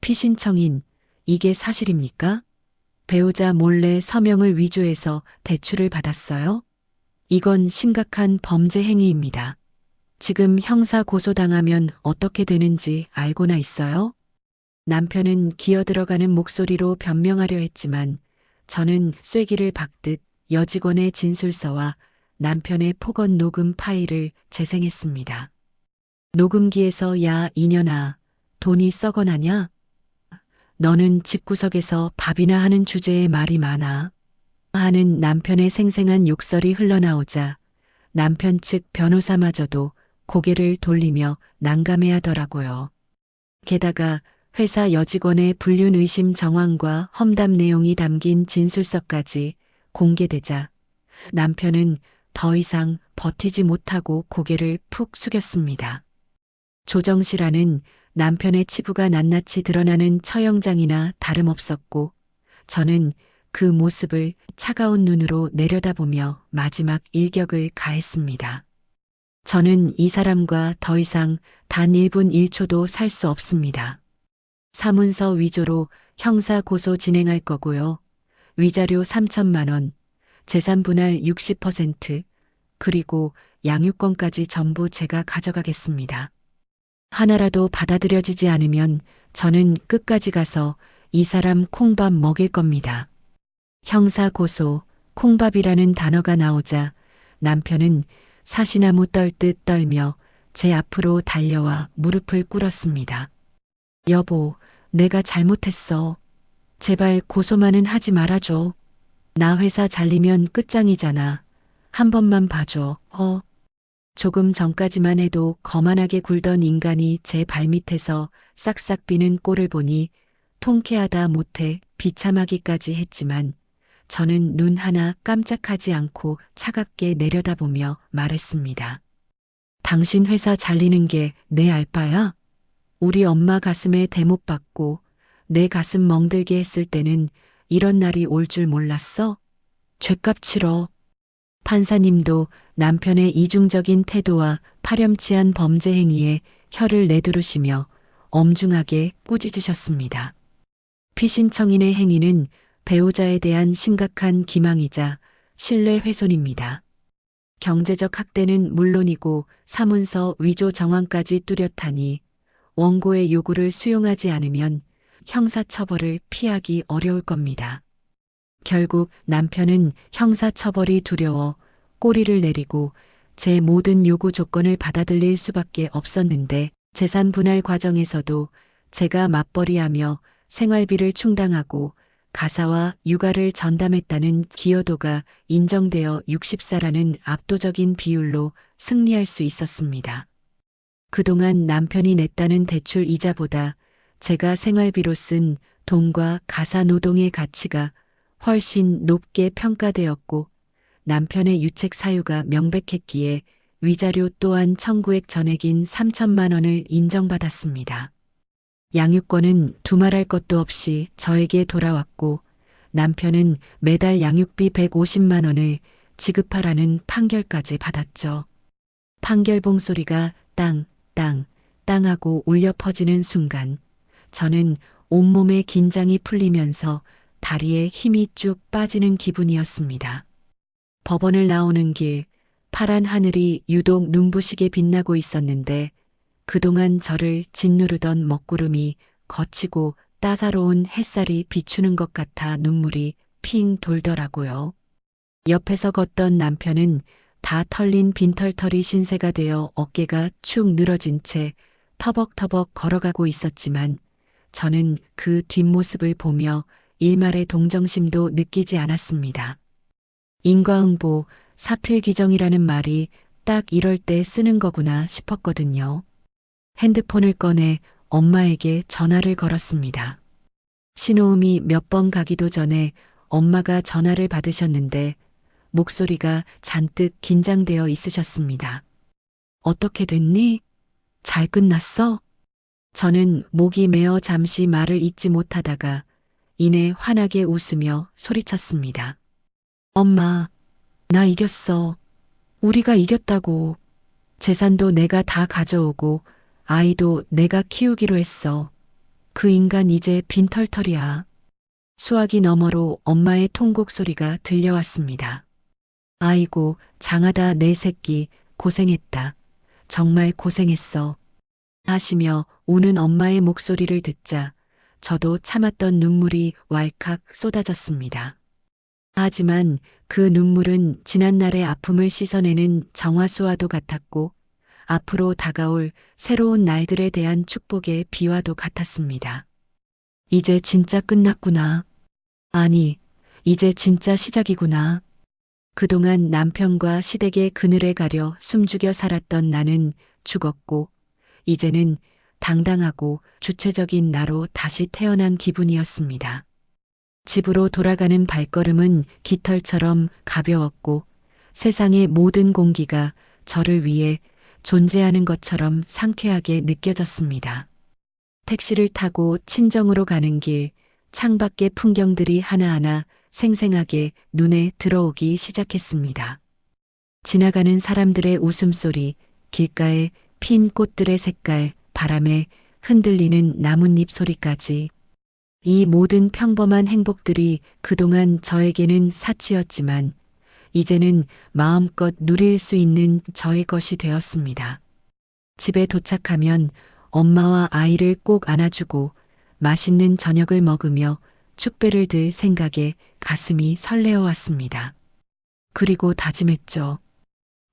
S1: 피신청인, 이게 사실입니까? 배우자 몰래 서명을 위조해서 대출을 받았어요? 이건 심각한 범죄 행위입니다. 지금 형사 고소당하면 어떻게 되는지 알고나 있어요? 남편은 기어들어가는 목소리로 변명하려 했지만 저는 쐐기를 박듯 여직원의 진술서와 남편의 폭언 녹음 파일을 재생했습니다. 녹음기에서 야 이년아, 돈이 썩어나냐? 너는 집구석에서 밥이나 하는 주제에 말이 많아. 하는 남편의 생생한 욕설이 흘러나오자 남편 측 변호사마저도 고개를 돌리며 난감해하더라고요. 게다가 회사 여직원의 불륜 의심 정황과 험담 내용이 담긴 진술서까지 공개되자 남편은 더 이상 버티지 못하고 고개를 푹 숙였습니다. 조정실 안은 남편의 치부가 낱낱이 드러나는 처형장이나 다름없었고 저는 그 모습을 차가운 눈으로 내려다보며 마지막 일격을 가했습니다. 저는 이 사람과 더 이상 단 1분 1초도 살 수 없습니다. 사문서 위조로 형사 고소 진행할 거고요. 위자료 3천만 원, 재산 분할 60%, 그리고 양육권까지 전부 제가 가져가겠습니다. 하나라도 받아들여지지 않으면 저는 끝까지 가서 이 사람 콩밥 먹일 겁니다. 형사 고소, 콩밥이라는 단어가 나오자 남편은 사시나무 떨듯 떨며 제 앞으로 달려와 무릎을 꿇었습니다. 여보, 내가 잘못했어. 제발 고소만은 하지 말아줘. 나 회사 잘리면 끝장이잖아. 한 번만 봐줘. 조금 전까지만 해도 거만하게 굴던 인간이 제 발밑에서 싹싹 비는 꼴을 보니 통쾌하다 못해 비참하기까지 했지만 저는 눈 하나 깜짝하지 않고 차갑게 내려다보며 말했습니다. 당신 회사 잘리는 게 내 알바야? 우리 엄마 가슴에 대못 박고 내 가슴 멍들게 했을 때는 이런 날이 올 줄 몰랐어? 죗값 치러. 판사님도 남편의 이중적인 태도와 파렴치한 범죄 행위에 혀를 내두르시며 엄중하게 꾸짖으셨습니다. 피신청인의 행위는 배우자에 대한 심각한 기망이자 신뢰 훼손입니다. 경제적 학대는 물론이고 사문서 위조 정황까지 뚜렷하니 원고의 요구를 수용하지 않으면 형사처벌을 피하기 어려울 겁니다. 결국 남편은 형사처벌이 두려워 꼬리를 내리고 제 모든 요구 조건을 받아들일 수밖에 없었는데 재산 분할 과정에서도 제가 맞벌이하며 생활비를 충당하고 가사와 육아를 전담했다는 기여도가 인정되어 60사라는 압도적인 비율로 승리할 수 있었습니다. 그동안 남편이 냈다는 대출 이자보다 제가 생활비로 쓴 돈과 가사 노동의 가치가 훨씬 높게 평가되었고 남편의 유책 사유가 명백했기에 위자료 또한 청구액 전액인 3천만 원을 인정받았습니다. 양육권은 두말할 것도 없이 저에게 돌아왔고 남편은 매달 양육비 150만 원을 지급하라는 판결까지 받았죠. 판결봉 소리가 땅, 땅, 땅하고 울려 퍼지는 순간 저는 온몸의 긴장이 풀리면서 다리에 힘이 쭉 빠지는 기분이었습니다. 법원을 나오는 길, 파란 하늘이 유독 눈부시게 빛나고 있었는데 그동안 저를 짓누르던 먹구름이 거치고 따사로운 햇살이 비추는 것 같아 눈물이 핑 돌더라고요. 옆에서 걷던 남편은 다 털린 빈털털이 신세가 되어 어깨가 축 늘어진 채 터벅터벅 걸어가고 있었지만 저는 그 뒷모습을 보며 일말의 동정심도 느끼지 않았습니다. 인과응보, 사필귀정이라는 말이 딱 이럴 때 쓰는 거구나 싶었거든요. 핸드폰을 꺼내 엄마에게 전화를 걸었습니다. 신호음이 몇 번 가기도 전에 엄마가 전화를 받으셨는데 목소리가 잔뜩 긴장되어 있으셨습니다. 어떻게 됐니? 잘 끝났어? 저는 목이 메어 잠시 말을 잇지 못하다가 이내 환하게 웃으며 소리쳤습니다. 엄마, 나 이겼어. 우리가 이겼다고. 재산도 내가 다 가져오고 아이도 내가 키우기로 했어. 그 인간 이제 빈털털이야. 수화기 너머로 엄마의 통곡 소리가 들려왔습니다. 아이고, 장하다 내 새끼, 고생했다. 정말 고생했어. 하시며 우는 엄마의 목소리를 듣자 저도 참았던 눈물이 왈칵 쏟아졌습니다. 하지만 그 눈물은 지난날의 아픔을 씻어내는 정화수와도 같았고 앞으로 다가올 새로운 날들에 대한 축복의 비와도 같았습니다. 이제 진짜 끝났구나. 아니, 이제 진짜 시작이구나. 그동안 남편과 시댁의 그늘에 가려 숨죽여 살았던 나는 죽었고 이제는 당당하고 주체적인 나로 다시 태어난 기분이었습니다. 집으로 돌아가는 발걸음은 깃털처럼 가벼웠고 세상의 모든 공기가 저를 위해 존재하는 것처럼 상쾌하게 느껴졌습니다. 택시를 타고 친정으로 가는 길, 창밖의 풍경들이 하나하나 생생하게 눈에 들어오기 시작했습니다. 지나가는 사람들의 웃음소리, 길가에 핀 꽃들의 색깔, 바람에 흔들리는 나뭇잎 소리까지 이 모든 평범한 행복들이 그동안 저에게는 사치였지만 이제는 마음껏 누릴 수 있는 저의 것이 되었습니다. 집에 도착하면 엄마와 아이를 꼭 안아주고 맛있는 저녁을 먹으며 축배를 들 생각에 가슴이 설레어 왔습니다. 그리고 다짐했죠.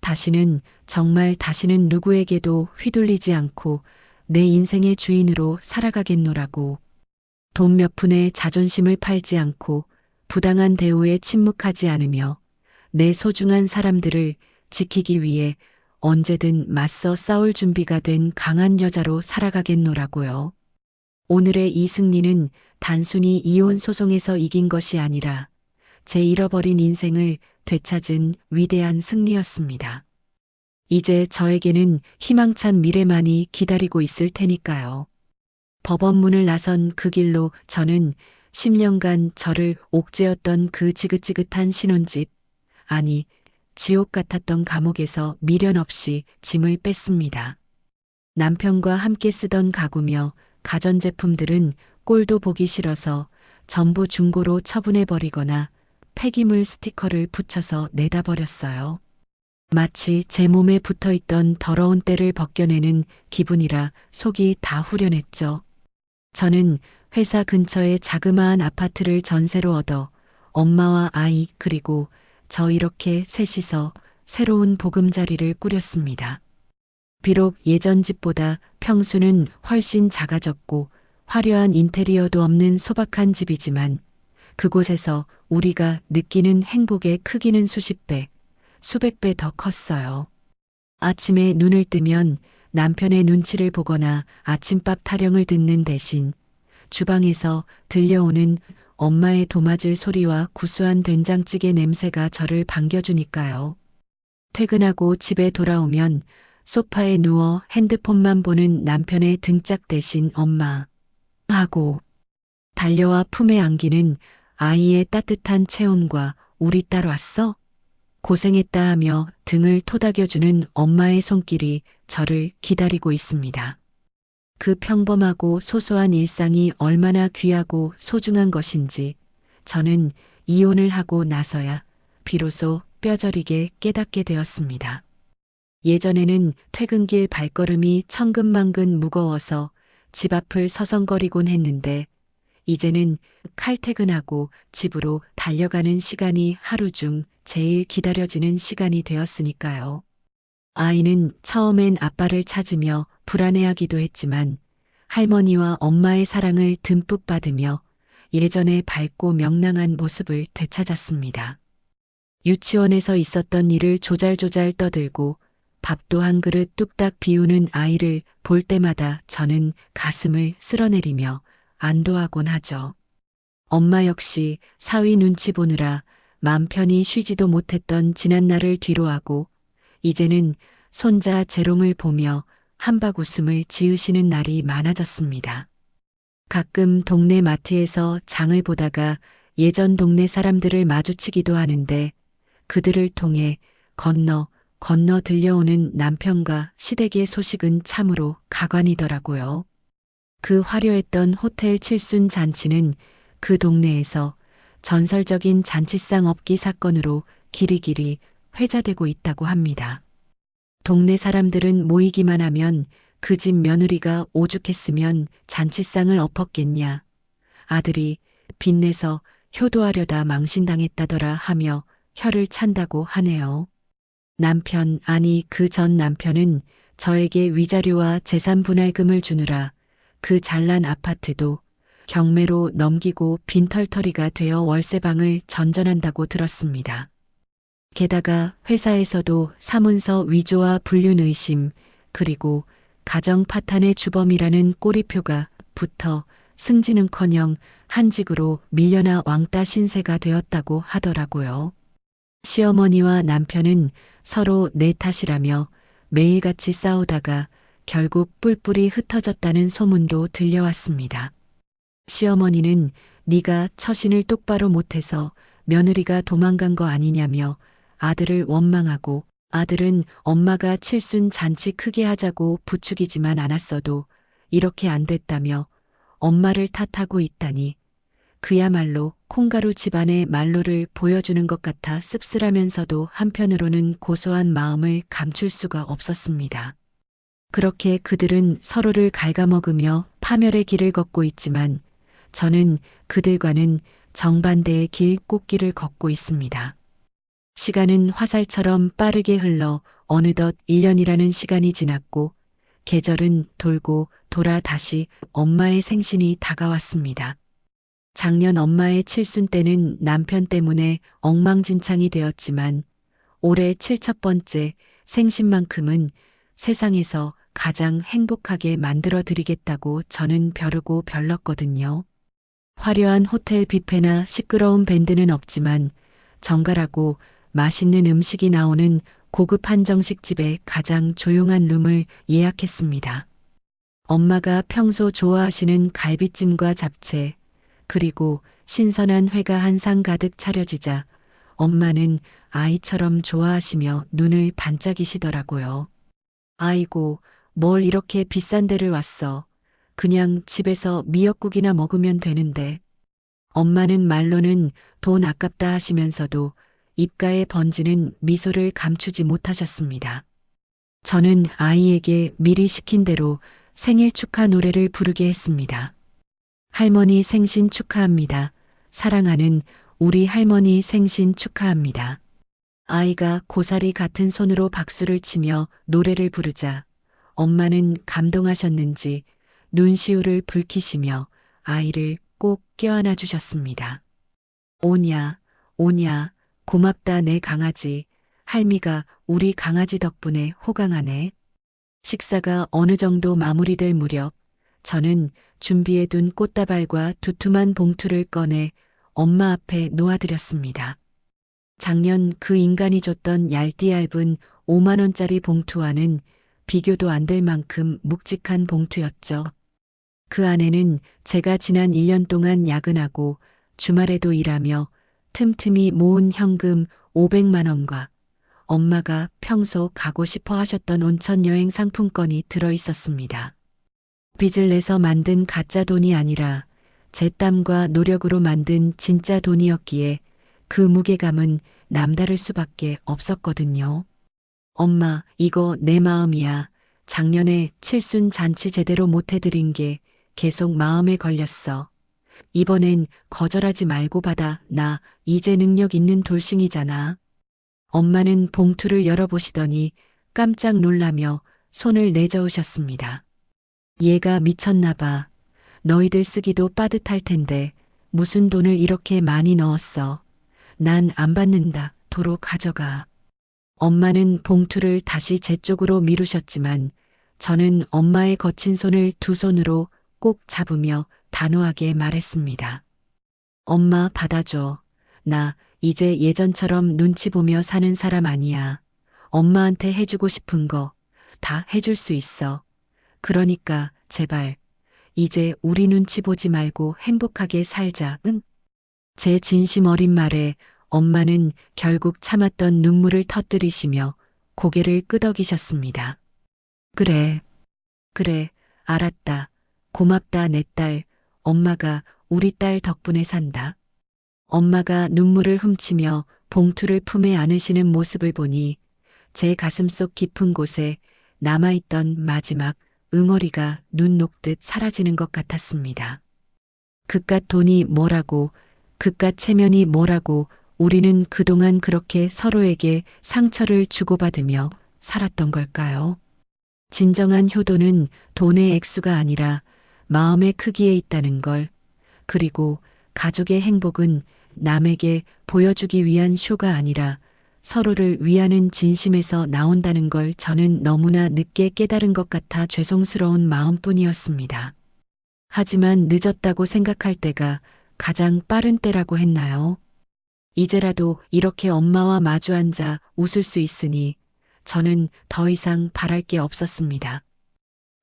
S1: 다시는 정말 다시는 누구에게도 휘둘리지 않고 내 인생의 주인으로 살아가겠노라고. 돈 몇 푼에 자존심을 팔지 않고 부당한 대우에 침묵하지 않으며 내 소중한 사람들을 지키기 위해 언제든 맞서 싸울 준비가 된 강한 여자로 살아가겠노라고요. 오늘의 이 승리는 단순히 이혼 소송에서 이긴 것이 아니라 제 잃어버린 인생을 되찾은 위대한 승리였습니다. 이제 저에게는 희망찬 미래만이 기다리고 있을 테니까요. 법원문을 나선 그 길로 저는 10년간 저를 옥죄었던 그 지긋지긋한 신혼집, 아니 지옥 같았던 감옥에서 미련 없이 짐을 뺐습니다. 남편과 함께 쓰던 가구며 가전제품들은 꼴도 보기 싫어서 전부 중고로 처분해버리거나 폐기물 스티커를 붙여서 내다버렸어요. 마치 제 몸에 붙어있던 더러운 때를 벗겨내는 기분이라 속이 다 후련했죠. 저는 회사 근처에 자그마한 아파트를 전세로 얻어 엄마와 아이 그리고 저 이렇게 셋이서 새로운 보금자리를 꾸렸습니다. 비록 예전 집보다 평수는 훨씬 작아졌고 화려한 인테리어도 없는 소박한 집이지만 그곳에서 우리가 느끼는 행복의 크기는 수십 배, 수백 배 더 컸어요. 아침에 눈을 뜨면 남편의 눈치를 보거나 아침밥 타령을 듣는 대신 주방에서 들려오는 엄마의 도마질 소리와 구수한 된장찌개 냄새가 저를 반겨주니까요. 퇴근하고 집에 돌아오면 소파에 누워 핸드폰만 보는 남편의 등짝 대신 엄마 하고 달려와 품에 안기는 아이의 따뜻한 체온과 우리 딸 왔어? 고생했다 하며 등을 토닥여주는 엄마의 손길이 저를 기다리고 있습니다. 그 평범하고 소소한 일상이 얼마나 귀하고 소중한 것인지 저는 이혼을 하고 나서야 비로소 뼈저리게 깨닫게 되었습니다. 예전에는 퇴근길 발걸음이 천근만근 무거워서 집 앞을 서성거리곤 했는데 이제는 칼퇴근하고 집으로 달려가는 시간이 하루 중 제일 기다려지는 시간이 되었으니까요. 아이는 처음엔 아빠를 찾으며 불안해하기도 했지만 할머니와 엄마의 사랑을 듬뿍 받으며 예전의 밝고 명랑한 모습을 되찾았습니다. 유치원에서 있었던 일을 조잘조잘 떠들고 밥도 한 그릇 뚝딱 비우는 아이를 볼 때마다 저는 가슴을 쓸어내리며 안도하곤 하죠. 엄마 역시 사위 눈치 보느라 맘 편히 쉬지도 못했던 지난날을 뒤로하고 이제는 손자 재롱을 보며 한박 웃음을 지으시는 날이 많아졌습니다. 가끔 동네 마트에서 장을 보다가 예전 동네 사람들을 마주치기도 하는데 그들을 통해 건너 들려오는 남편과 시댁의 소식은 참으로 가관이더라고요. 그 화려했던 호텔 칠순 잔치는 그 동네에서 전설적인 잔치상 업기 사건으로 길이길이 회자되고 있다고 합니다. 동네 사람들은 모이기만 하면 그 집 며느리가 오죽했으면 잔치상을 엎었겠냐. 아들이 빚내서 효도하려다 망신당했다더라 하며 혀를 찬다고 하네요. 남편, 아니 그 전 남편은 저에게 위자료와 재산 분할금을 주느라 그 잘난 아파트도 경매로 넘기고 빈털터리가 되어 월세방을 전전한다고 들었습니다. 게다가 회사에서도 사문서 위조와 불륜 의심 그리고 가정 파탄의 주범이라는 꼬리표가 붙어 승진은커녕 한직으로 밀려나 왕따 신세가 되었다고 하더라고요. 시어머니와 남편은 서로 내 탓이라며 매일같이 싸우다가 결국 뿔뿔이 흩어졌다는 소문도 들려왔습니다. 시어머니는 네가 처신을 똑바로 못해서 며느리가 도망간 거 아니냐며 아들을 원망하고 아들은 엄마가 칠순 잔치 크게 하자고 부추기지만 않았어도 이렇게 안 됐다며 엄마를 탓하고 있다니 그야말로 콩가루 집안의 말로를 보여주는 것 같아 씁쓸하면서도 한편으로는 고소한 마음을 감출 수가 없었습니다. 그렇게 그들은 서로를 갉아먹으며 파멸의 길을 걷고 있지만 저는 그들과는 정반대의 길 꽃길을 걷고 있습니다. 시간은 화살처럼 빠르게 흘러 어느덧 1년이라는 시간이 지났고 계절은 돌고 돌아 다시 엄마의 생신이 다가왔습니다. 작년 엄마의 칠순 때는 남편 때문에 엉망진창이 되었지만 올해 7번째 생신만큼은 세상에서 가장 행복하게 만들어 드리겠다고 저는 벼르고 별렀거든요. 화려한 호텔 뷔페나 시끄러운 밴드는 없지만 정갈하고 맛있는 음식이 나오는 고급 한정식 집에 가장 조용한 룸을 예약했습니다. 엄마가 평소 좋아하시는 갈비찜과 잡채, 그리고 신선한 회가 한 상 가득 차려지자 엄마는 아이처럼 좋아하시며 눈을 반짝이시더라고요. 아이고, 뭘 이렇게 비싼 데를 왔어. 그냥 집에서 미역국이나 먹으면 되는데. 엄마는 말로는 돈 아깝다 하시면서도 입가에 번지는 미소를 감추지 못하셨습니다. 저는 아이에게 미리 시킨 대로 생일 축하 노래를 부르게 했습니다. 할머니 생신 축하합니다. 사랑하는 우리 할머니 생신 축하합니다. 아이가 고사리 같은 손으로 박수를 치며 노래를 부르자 엄마는 감동하셨는지 눈시울을 붉히시며 아이를 꼭 껴안아 주셨습니다. 오냐, 오냐, 고맙다 내 강아지. 할미가 우리 강아지 덕분에 호강하네. 식사가 어느 정도 마무리될 무렵 저는 준비해둔 꽃다발과 두툼한 봉투를 꺼내 엄마 앞에 놓아드렸습니다. 작년 그 인간이 줬던 얇디 얇은 5만 원짜리 봉투와는 비교도 안 될 만큼 묵직한 봉투였죠. 그 안에는 제가 지난 1년 동안 야근하고 주말에도 일하며 틈틈이 모은 현금 500만 원과 엄마가 평소 가고 싶어 하셨던 온천 여행 상품권이 들어 있었습니다. 빚을 내서 만든 가짜 돈이 아니라 제 땀과 노력으로 만든 진짜 돈이었기에 그 무게감은 남다를 수밖에 없었거든요. 엄마, 이거 내 마음이야. 작년에 칠순 잔치 제대로 못 해드린 게 계속 마음에 걸렸어. 이번엔 거절하지 말고 받아. 나 이제 능력 있는 돌싱이잖아. 엄마는 봉투를 열어보시더니 깜짝 놀라며 손을 내저으셨습니다. 얘가 미쳤나 봐. 너희들 쓰기도 빠듯할 텐데 무슨 돈을 이렇게 많이 넣었어. 난 안 받는다. 도로 가져가. 엄마는 봉투를 다시 제 쪽으로 미루셨지만 저는 엄마의 거친 손을 두 손으로 꼭 잡으며 단호하게 말했습니다. 엄마 받아줘. 나 이제 예전처럼 눈치 보며 사는 사람 아니야. 엄마한테 해주고 싶은 거 다 해줄 수 있어. 그러니까 제발 이제 우리 눈치 보지 말고 행복하게 살자. 응? 제 진심 어린 말에 엄마는 결국 참았던 눈물을 터뜨리시며 고개를 끄덕이셨습니다. 그래, 그래, 알았다. 고맙다, 내 딸. 엄마가 우리 딸 덕분에 산다. 엄마가 눈물을 훔치며 봉투를 품에 안으시는 모습을 보니 제 가슴속 깊은 곳에 남아있던 마지막 응어리가 눈 녹듯 사라지는 것 같았습니다. 그깟 돈이 뭐라고, 그깟 체면이 뭐라고 우리는 그동안 그렇게 서로에게 상처를 주고받으며 살았던 걸까요? 진정한 효도는 돈의 액수가 아니라 마음의 크기에 있다는 걸, 그리고 가족의 행복은 남에게 보여주기 위한 쇼가 아니라 서로를 위하는 진심에서 나온다는 걸 저는 너무나 늦게 깨달은 것 같아 죄송스러운 마음뿐이었습니다. 하지만 늦었다고 생각할 때가 가장 빠른 때라고 했나요? 이제라도 이렇게 엄마와 마주 앉아 웃을 수 있으니 저는 더 이상 바랄 게 없었습니다.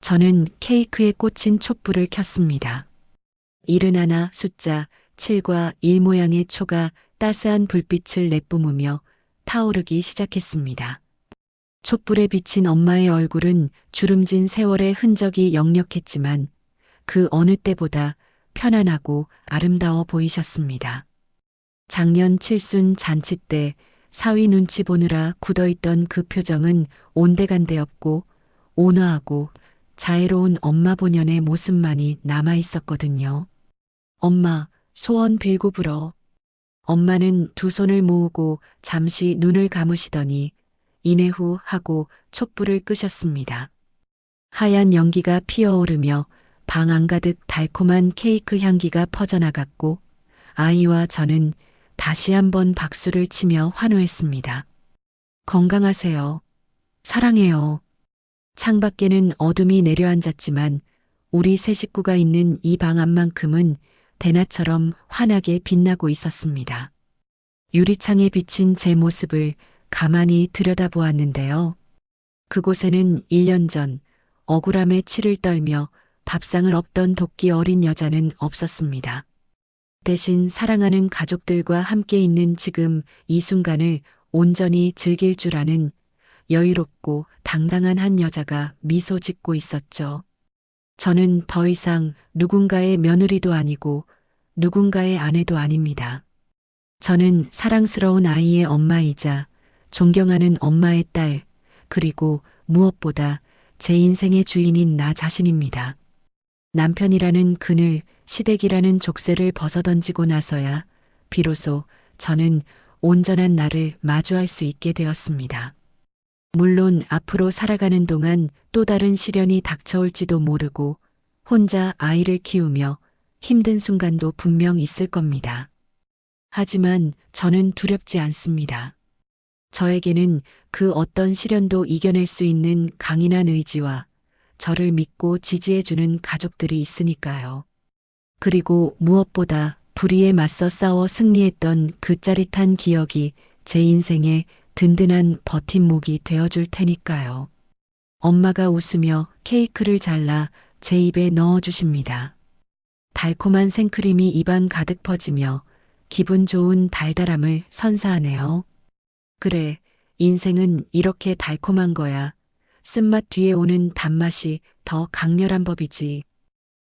S1: 저는 케이크에 꽂힌 촛불을 켰습니다. 71 숫자 7과 1 모양의 초가 따스한 불빛을 내뿜으며 타오르기 시작했습니다. 촛불에 비친 엄마의 얼굴은 주름진 세월의 흔적이 역력했지만 그 어느 때보다 편안하고 아름다워 보이셨습니다. 작년 칠순 잔치 때 사위 눈치 보느라 굳어있던 그 표정은 온데간데 없고 온화하고 자애로운 엄마 본연의 모습만이 남아있었거든요. 엄마, 소원 빌고 불어. 엄마는 두 손을 모으고 잠시 눈을 감으시더니 이내 후 하고 촛불을 끄셨습니다. 하얀 연기가 피어오르며 방 안가득 달콤한 케이크 향기가 퍼져나갔고 아이와 저는 다시 한번 박수를 치며 환호했습니다. 건강하세요. 사랑해요. 창밖에는 어둠이 내려앉았지만 우리 세 식구가 있는 이 방 안만큼은 대낮처럼 환하게 빛나고 있었습니다. 유리창에 비친 제 모습을 가만히 들여다보았는데요. 그곳에는 1년 전 억울함에 치를 떨며 밥상을 엎던 도끼 어린 여자는 없었습니다. 대신 사랑하는 가족들과 함께 있는 지금 이 순간을 온전히 즐길 줄 아는 여유롭고 당당한 한 여자가 미소 짓고 있었죠. 저는 더 이상 누군가의 며느리도 아니고 누군가의 아내도 아닙니다. 저는 사랑스러운 아이의 엄마이자 존경하는 엄마의 딸, 그리고 무엇보다 제 인생의 주인인 나 자신입니다. 남편이라는 그늘, 시댁이라는 족쇄를 벗어던지고 나서야 비로소 저는 온전한 나를 마주할 수 있게 되었습니다. 물론 앞으로 살아가는 동안 또 다른 시련이 닥쳐올지도 모르고 혼자 아이를 키우며 힘든 순간도 분명 있을 겁니다. 하지만 저는 두렵지 않습니다. 저에게는 그 어떤 시련도 이겨낼 수 있는 강인한 의지와 저를 믿고 지지해주는 가족들이 있으니까요. 그리고 무엇보다 불의에 맞서 싸워 승리했던 그 짜릿한 기억이 제 인생의 든든한 버팀목이 되어줄 테니까요. 엄마가 웃으며 케이크를 잘라 제 입에 넣어주십니다. 달콤한 생크림이 입안 가득 퍼지며 기분 좋은 달달함을 선사하네요. 그래, 인생은 이렇게 달콤한 거야. 쓴맛 뒤에 오는 단맛이 더 강렬한 법이지.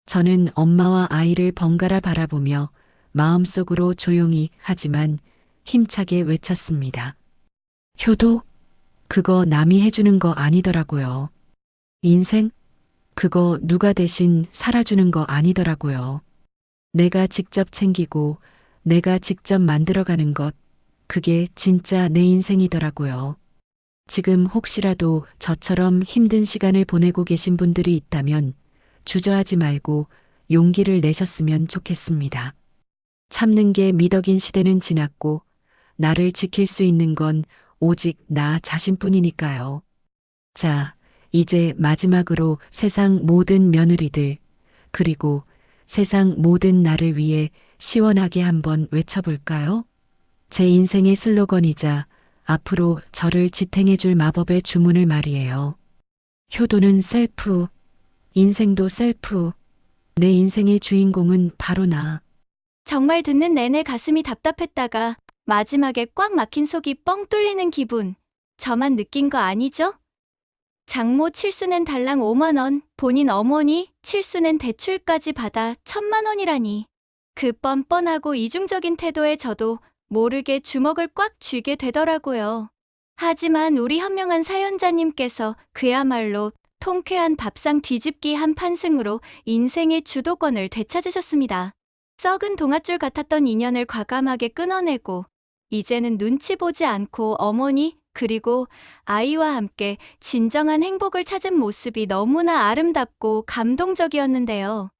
S1: 저는 엄마와 아이를 번갈아 바라보며 마음속으로 조용히 하지만 힘차게 외쳤습니다. 효도? 그거 남이 해주는 거 아니더라고요. 인생? 그거 누가 대신 살아주는 거 아니더라고요. 내가 직접 챙기고 내가 직접 만들어가는 것, 그게 진짜 내 인생이더라고요. 지금 혹시라도 저처럼 힘든 시간을 보내고 계신 분들이 있다면 주저하지 말고 용기를 내셨으면 좋겠습니다. 참는 게 미덕인 시대는 지났고 나를 지킬 수 있는 건 오직 나 자신뿐이니까요. 자, 이제 마지막으로 세상 모든 며느리들, 그리고 세상 모든 나를 위해 시원하게 한번 외쳐볼까요? 제 인생의 슬로건이자 앞으로 저를 지탱해줄 마법의 주문을 말이에요. 효도는 셀프, 인생도 셀프, 내 인생의 주인공은 바로 나.
S2: 정말 듣는 내내 가슴이 답답했다가 마지막에 꽉 막힌 속이 뻥 뚫리는 기분. 저만 느낀 거 아니죠? 장모 칠순엔 달랑 5만 원, 본인 어머니 칠순엔 대출까지 받아 1,000만 원이라니. 그 뻔뻔하고 이중적인 태도에 저도 모르게 주먹을 꽉 쥐게 되더라고요. 하지만 우리 현명한 사연자님께서 그야말로 통쾌한 밥상 뒤집기 한 판승으로 인생의 주도권을 되찾으셨습니다. 썩은 동아줄 같았던 인연을 과감하게 끊어내고 이제는 눈치 보지 않고 어머니 그리고 아이와 함께 진정한 행복을 찾은 모습이 너무나 아름답고 감동적이었는데요.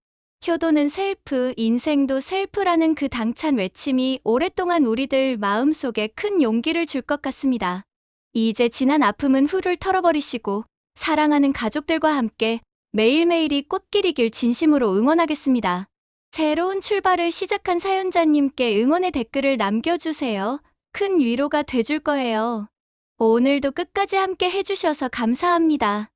S2: 효도는 셀프, 인생도 셀프라는 그 당찬 외침이 오랫동안 우리들 마음속에 큰 용기를 줄 것 같습니다. 이제 지난 아픔은 훌훌 털어버리시고 사랑하는 가족들과 함께 매일매일이 꽃길이길 진심으로 응원하겠습니다. 새로운 출발을 시작한 사연자님께 응원의 댓글을 남겨주세요. 큰 위로가 돼줄 거예요. 오늘도 끝까지 함께 해주셔서 감사합니다.